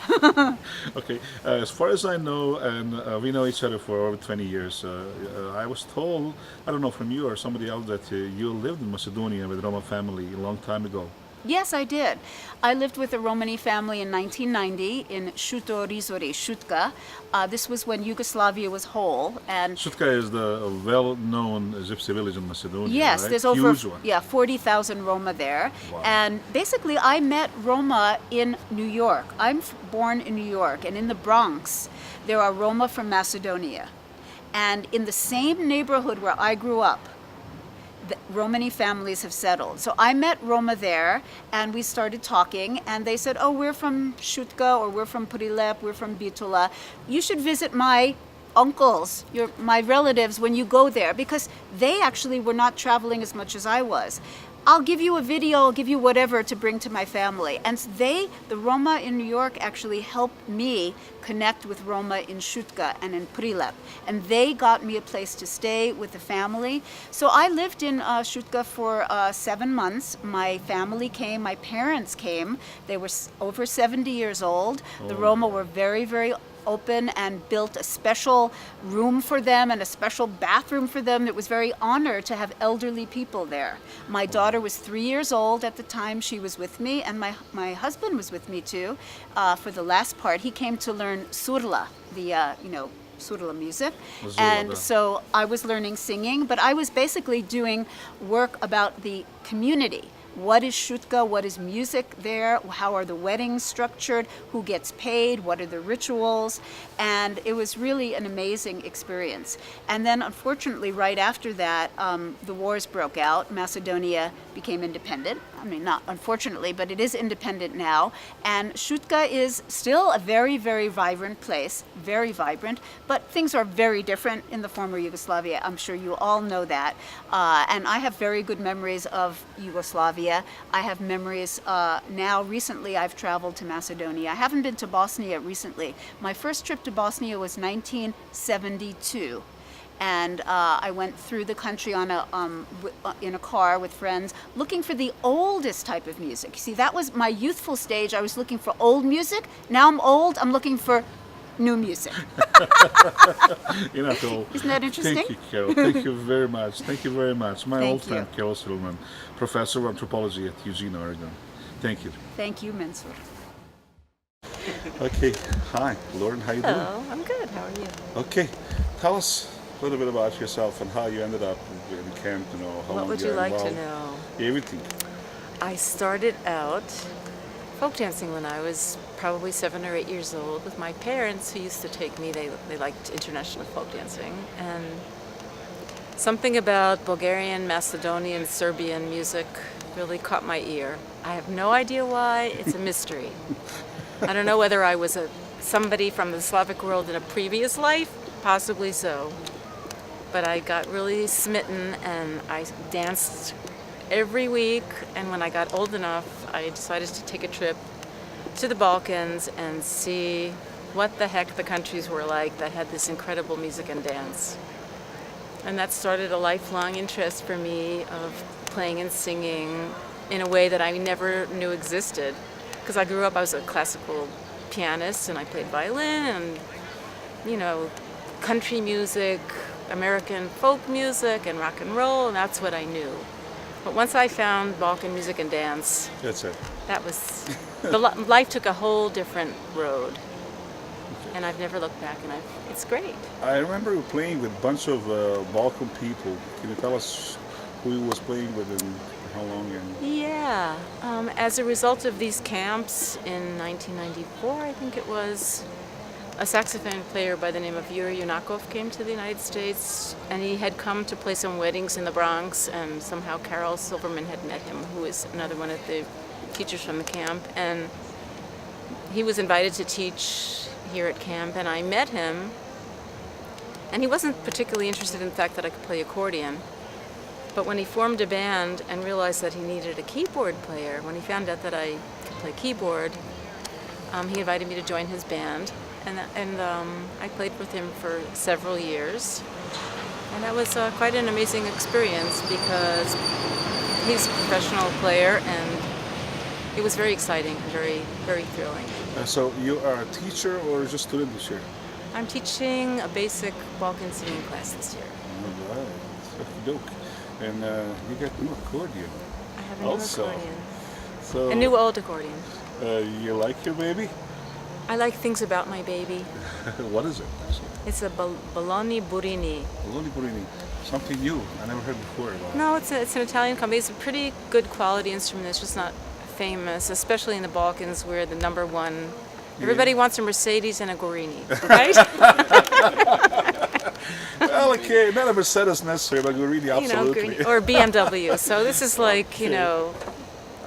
Okay. As far as I know, and we know each other for over 20 years, I was told, I don't know from you or somebody else, that you lived in Macedonia with Roma family a long time ago. Yes, I did. I lived with a Romani family in 1990 in Shuto Rizori, Shutka. This was when Yugoslavia was whole, and Shutka is the well-known gypsy village in Macedonia, yes, right? there's over Huge one. 40,000 Roma there. Wow. And basically, I met Roma in New York. I'm born in New York, and in the Bronx, there are Roma from Macedonia. And in the same neighborhood where I grew up, the Romani families have settled. So I met Roma there, and we started talking, and they said, oh, we're from Shutka, or we're from Prilep, we're from Bitola. You should visit my uncles, my relatives, when you go there, because they actually were not traveling as much as I was. I'll give you a video, I'll give you whatever to bring to my family. And the Roma in New York actually helped me connect with Roma in Shutka and in Prilep. And they got me a place to stay with the family. So I lived in Shutka for 7 months. My family came, my parents came. They were over 70 years old. The Roma were very, very open and built a special room for them and a special bathroom for them. It was very honored to have elderly people there. My daughter was 3 years old at the time she was with me, and my husband was with me too for the last part. He came to learn surla, the surla music. And so I was learning singing, but I was basically doing work about the community. what is shutka, what is music there, how are the weddings structured, who gets paid, what are the rituals, and it was really an amazing experience. And then unfortunately right after that, the wars broke out. Macedonia became independent. I mean, not unfortunately, but it is independent now. And Shutka is still a very, very vibrant place, very vibrant, but things are very different in the former Yugoslavia. I'm sure you all know that. And I have very good memories of Yugoslavia. I have memories now, recently I've traveled to Macedonia. I haven't been to Bosnia recently. My first trip to Bosnia was 1972. And I went through the country on in a car with friends, looking for the oldest type of music. See, that was my youthful stage. I was looking for old music. Now I'm old, I'm looking for new music. You're not old. Isn't that interesting? Thank you, Carol. Thank you very much. Thank you very much. My Thank old friend, you. Carol Silverman, professor of anthropology at Eugene, Oregon. Thank you. Thank you, Mensur. Okay. Hi, Lauren. How you doing? Hello, I'm good. How are you? Okay. Tell us a little bit about yourself and how you ended up in camp. You know, how What long would you you were like to involved. know? Everything. I started out folk dancing when I was probably 7 or 8 years old with my parents who used to take me. They liked international folk dancing. And something about Bulgarian, Macedonian, Serbian music really caught my ear. I have no idea why. It's a mystery. I don't know whether I was somebody from the Slavic world in a previous life, possibly so. But I got really smitten and I danced every week, and when I got old enough, I decided to take a trip to the Balkans and see what the heck the countries were like that had this incredible music and dance. And that started a lifelong interest for me of playing and singing in a way that I never knew existed. Because I grew up, I was a classical pianist and I played violin and, you know, country music, American folk music and rock and roll, and that's what I knew. But once I found Balkan music and dance, That's it. that was, life took a whole different road. And I've never looked back, and it's great. I remember you playing with a bunch of Balkan people. Can you tell us who you was playing with and how long? And Yeah, as a result of these camps in 1994, I think it was, a saxophone player by the name of Yuri Yunakov came to the United States, and he had come to play some weddings in the Bronx, and somehow Carol Silverman had met him, who is another one of the teachers from the camp, and he was invited to teach here at camp, and I met him, and he wasn't particularly interested in the fact that I could play accordion, but when he formed a band and realized that he needed a keyboard player, when he found out that I could play keyboard, he invited me to join his band. And I played with him for several years, and that was quite an amazing experience because he's a professional player, and it was very exciting and very, very thrilling. so you are a teacher or just student this year? I'm teaching a basic Balkan singing class this year. All right, doke. And you got new accordion. I have a new also. accordion. So A new old accordion. You like your baby? I like things about my baby. What is it? It's a Bologna Burini. Bologna Burini. Something new. I never heard before about it. No, it's an Italian company. It's a pretty good quality instrument. It's just not famous, especially in the Balkans where the number one, everybody wants a Mercedes and a Guarini, right? Well, okay, not a Mercedes necessary, but Guarini, absolutely. Or BMW. So this is like, you know.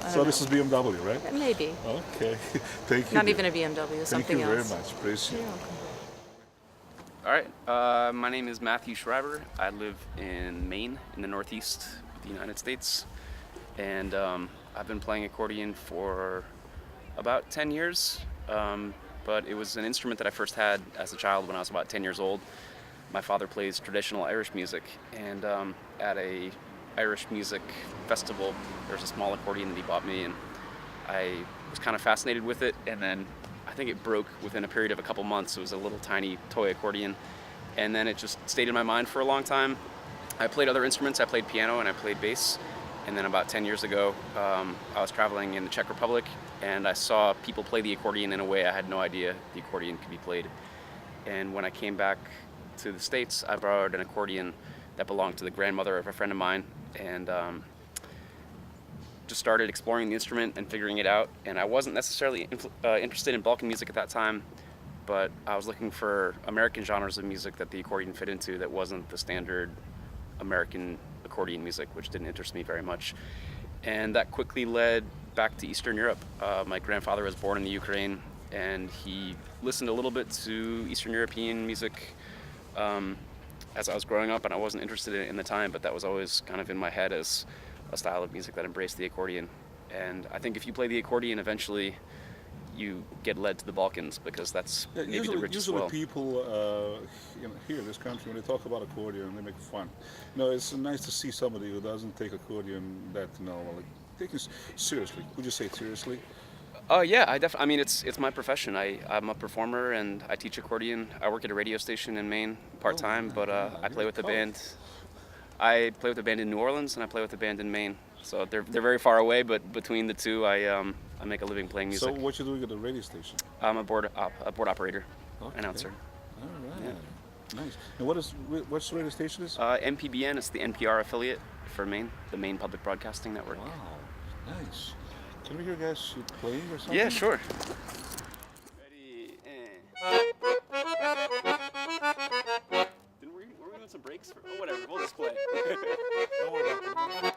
So this is BMW, right? Maybe. Okay. Thank you. Not dear. even a BMW, something Thank you very else. much. Appreciate it. All right, my name is Matthew Schreiber. I live in Maine, in the northeast of the United States. And I've been playing accordion for about 10 years. But it was an instrument that I first had as a child when I was about 10 years old. My father plays traditional Irish music, and at a Irish music festival, there was a small accordion that he bought me, and I was kind of fascinated with it, and then I think it broke within a period of a couple months. It was a little tiny toy accordion, and then it just stayed in my mind for a long time. I played other instruments. I played piano and I played bass, and then about 10 years ago, I was traveling in the Czech Republic, and I saw people play the accordion in a way I had no idea the accordion could be played. And when I came back to the States, I borrowed an accordion that belonged to the grandmother of a friend of mine, and just started exploring the instrument and figuring it out. And I wasn't necessarily interested in Balkan music at that time, but I was looking for American genres of music that the accordion fit into that wasn't the standard American accordion music, which didn't interest me very much. And that quickly led back to Eastern Europe. My grandfather was born in the Ukraine, and he listened a little bit to Eastern European music as I was growing up, and I wasn't interested in it in the time, but that was always kind of in my head as a style of music that embraced the accordion. And I think if you play the accordion, eventually you get led to the Balkans, because that's maybe the richest well. Usually people here in this country, when they talk about accordion, they make fun. It's nice to see somebody who doesn't take accordion that, like, take it seriously. Would you say it seriously? Yeah, I mean, it's my profession. I'm a performer and I teach accordion. I work at a radio station in Maine part-time, but I play with a band. I play with a band in New Orleans and I play with a band in Maine. So they're very far away, but between the two, I make a living playing music. So what you doing at the radio station? I'm a board operator, announcer. All right. Yeah. Nice. And what's the radio station is? MPBN. It's the NPR affiliate for Maine, the Maine Public Broadcasting Network. Wow, nice. Can we hear guys playing or something? Yeah, sure. Were we doing some breaks? Oh, whatever, we'll just play. Don't worry about it.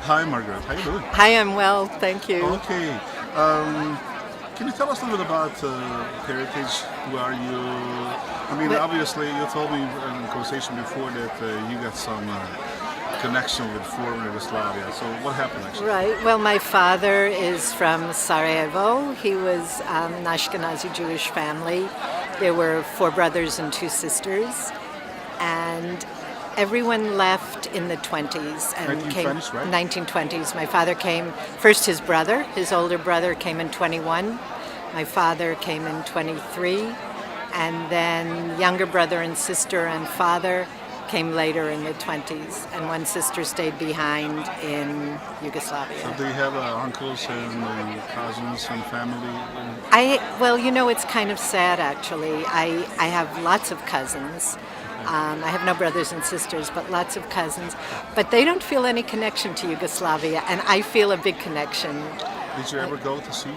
Hi, Margaret. How you doing? Hi, I'm well, thank you. Okay. Can you tell us a little bit about heritage? Who are you? I mean, obviously, you told me in a conversation before that you got some connection with former Yugoslavia. So what happened actually? Right. Well, my father is from Sarajevo. He was an Ashkenazi Jewish family. There were 4 brothers and 2 sisters, and everyone left in the 20s and 1920s, right? 1920s. My father came first. His older brother came in 21. My father came in 23, and then younger brother and sister and father came later in the 20s, and one sister stayed behind in Yugoslavia. So do you have uncles and cousins and family? Well, you know, it's kind of sad actually. I have lots of cousins. I have no brothers and sisters, but lots of cousins. But they don't feel any connection to Yugoslavia, and I feel a big connection. Did you ever go to see?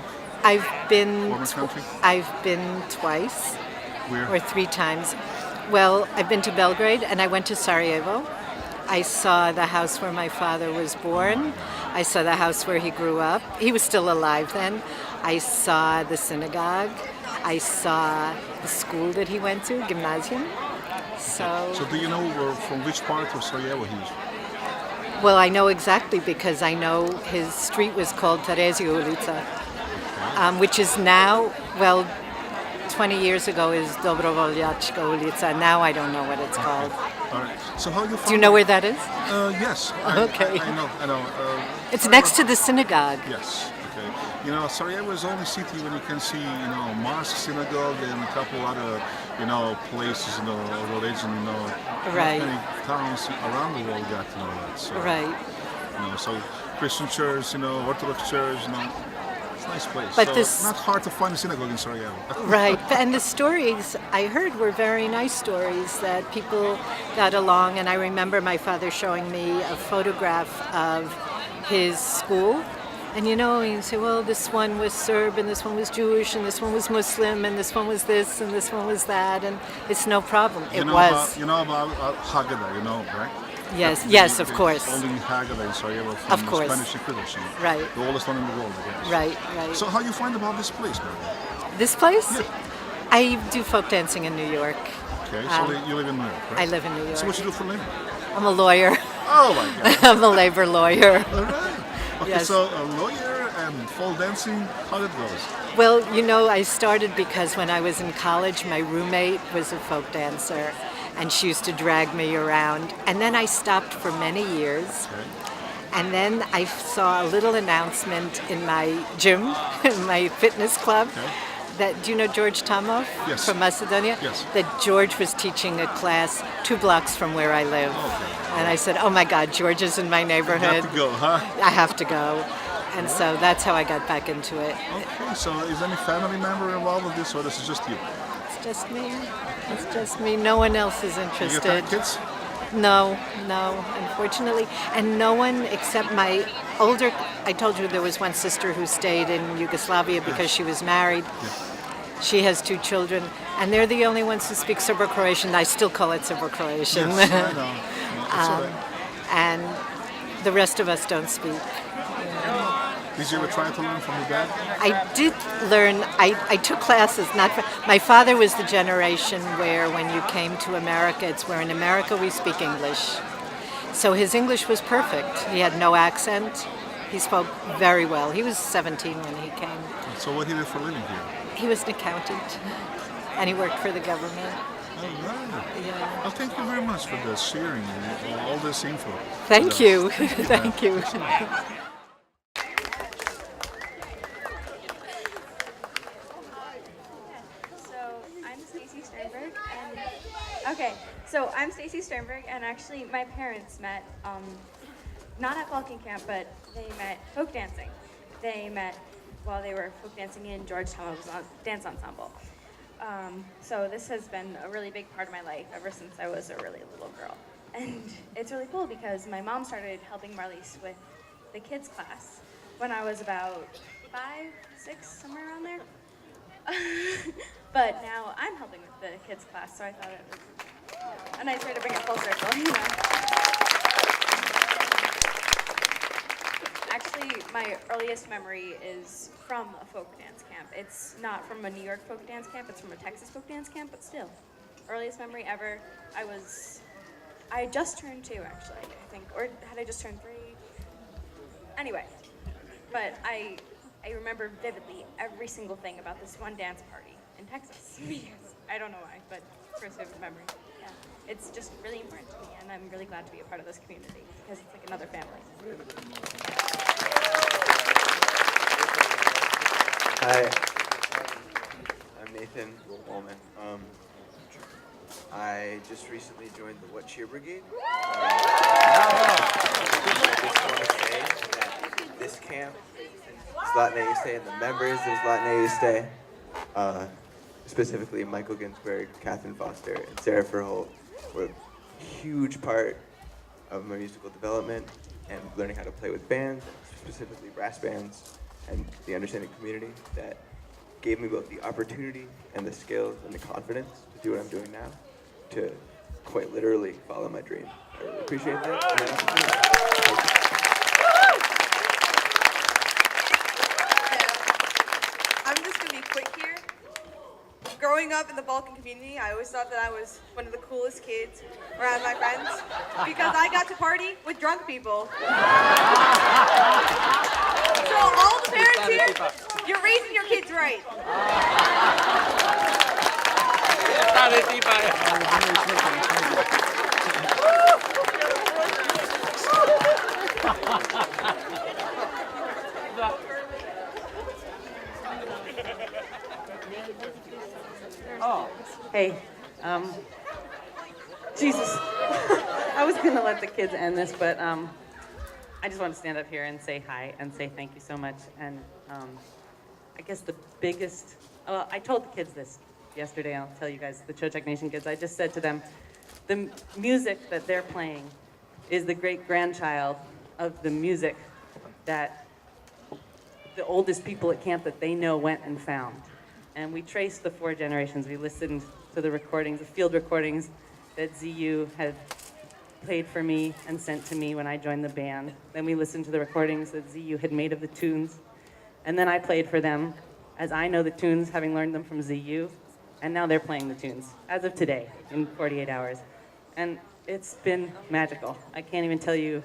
I've been former country? I've been twice. Where? Or 3 times. Well, I've been to Belgrade and I went to Sarajevo. I saw the house where my father was born. I saw the house where he grew up. He was still alive then. I saw the synagogue. I saw the school that he went to, gymnasium. So do you know from which part of Sarajevo he is? Well, I know exactly because I know his street was called Terezija ulica, which is now, well, 20 years ago is Dobrovoljačka ulica. Now I don't know what it's called. All right. So how you? Do you know where that is? Yes. Okay. I know. It's next to the synagogue. Yes. Okay. You know, Sarajevo is the only city when you can see, you know, mosque, synagogue, and a couple other, you know, places, you know, religion, you know. Right. Not many towns around the world got to know that. So, Right. You know, so Christian church, you know, Orthodox church, you know. It's a nice place. But so this, not hard to find a synagogue in Sarajevo. right, and the stories I heard were very nice stories that people got along, and I remember my father showing me a photograph of his school. And you know, you say, well, this one was Serb, and this one was Jewish, and this one was Muslim, and this one was this, and this one was that, and it's no problem. You It know was. you know about Haggadah, you know, right? Yes, The- yes, the- of course. The only Haggadah in Sarajevo from Of the course. Spanish Inquisition. Right. The oldest one in the world, I guess. Right, right. So how you find about this place, man? This place? I do folk dancing in New York. Okay, so you live in New York, right? I live in New York. So what you do for a living? I'm a lawyer. Oh my God. I'm a labor lawyer. All right. Okay, Yes. so a lawyer and folk dancing, how that goes? Well, you know, I started because when I was in college, my roommate was a folk dancer, and she used to drag me around. And then I stopped for many years. And then I saw a little announcement in my gym, in my fitness club, that, do you know George Tomov Yes. from Macedonia? Yes. That George was teaching a class 2 blocks from where I live. And I said, oh my God, George is in my neighborhood. You have to go, huh? I have to go. And so that's how I got back into it. Okay, so is any family member involved with this, or this is just you? It's just me. It's just me. No one else is You interested. got kids? No, unfortunately. And no one except my older, I told you there was one sister who stayed in Yugoslavia because she was married. She has 2 children, and they're the only ones who speak Serbo-Croatian. I still call it Serbo-Croatian. Yes, I know. No, it's all right. And the rest of us don't speak. Did you ever try to learn from your dad? I did learn, I took classes, my father was the generation where when you came to America, it's where in America we speak English. So his English was perfect. He had no accent. He spoke very well. He was 17 when he came. So what he did for a living here? He was an accountant, and he worked for the government. Oh, right. Well, thank you very much for the sharing and all this info. Thank you. Thank you. I'm Stacy Sternberg, and actually my parents met, not at Balkan Camp, but they met folk dancing. They met while they were folk dancing in George Tomov's dance ensemble. So this has been a really big part of my life ever since I was a really little girl. And it's really cool because my mom started helping Marlies with the kids class when I was about 5, 6, somewhere around there. But now I'm helping with the kids class, so I thought it was a nice way to bring it full circle, you know. Actually, my earliest memory is from a folk dance camp. It's not from a New York folk dance camp, it's from a Texas folk dance camp, but still. Earliest memory ever, I just turned 2 actually, I think, or had I just turned 3? Anyway, but I remember vividly every single thing about this one dance party in Texas. I don't know why, but first vivid memory. Yeah. It's just really important to me, and I'm really glad to be a part of this community because it's like another family. Hi, I'm Nathan Woolman. I just recently joined the What Cheer Brigade. I just want to say that this camp, Zlatne Iste, and the members of Zlatne Iste, specifically Michael Ginsberg, Catherine Foster, and Sarah Furholt, were a huge part of my musical development and learning how to play with bands, specifically brass bands, and the understanding community that gave me both the opportunity and the skills and the confidence to do what I'm doing now, to quite literally follow my dream. I really appreciate that. I'm just going to be quick here. Growing up in the Balkan community, I always thought that I was one of the coolest kids around my friends because I got to party with drunk people. So all the parents here, you're raising your kids right. Oh, hey, Jesus. I was gonna let the kids end this, but I just want to stand up here and say hi and say thank you so much. And I guess the biggest, I told the kids this yesterday, I'll tell you guys, the Chotek Nation kids, I just said to them, the music that they're playing is the great-grandchild of the music that the oldest people at camp that they know went and found. And we traced the 4 generations. We listened to the recordings, the field recordings that ZU had played for me and sent to me when I joined the band. Then we listened to the recordings that ZU had made of the tunes. And then I played for them as I know the tunes, having learned them from ZU. And now they're playing the tunes, as of today, in 48 hours. And it's been magical. I can't even tell you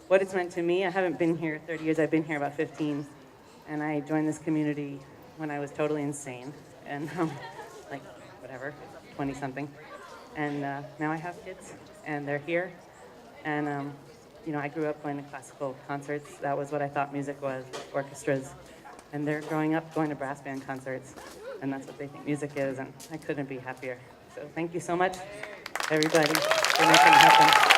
what it's meant to me. I haven't been here 30 years, I've been here about 15. And I joined this community when I was totally insane. And like, whatever, 20-something. And now I have kids, and they're here. And you know, I grew up going to classical concerts. That was what I thought music was, orchestras. And they're growing up going to brass band concerts. And that's what they think music is, and I couldn't be happier. So thank you so much, everybody, for making it happen.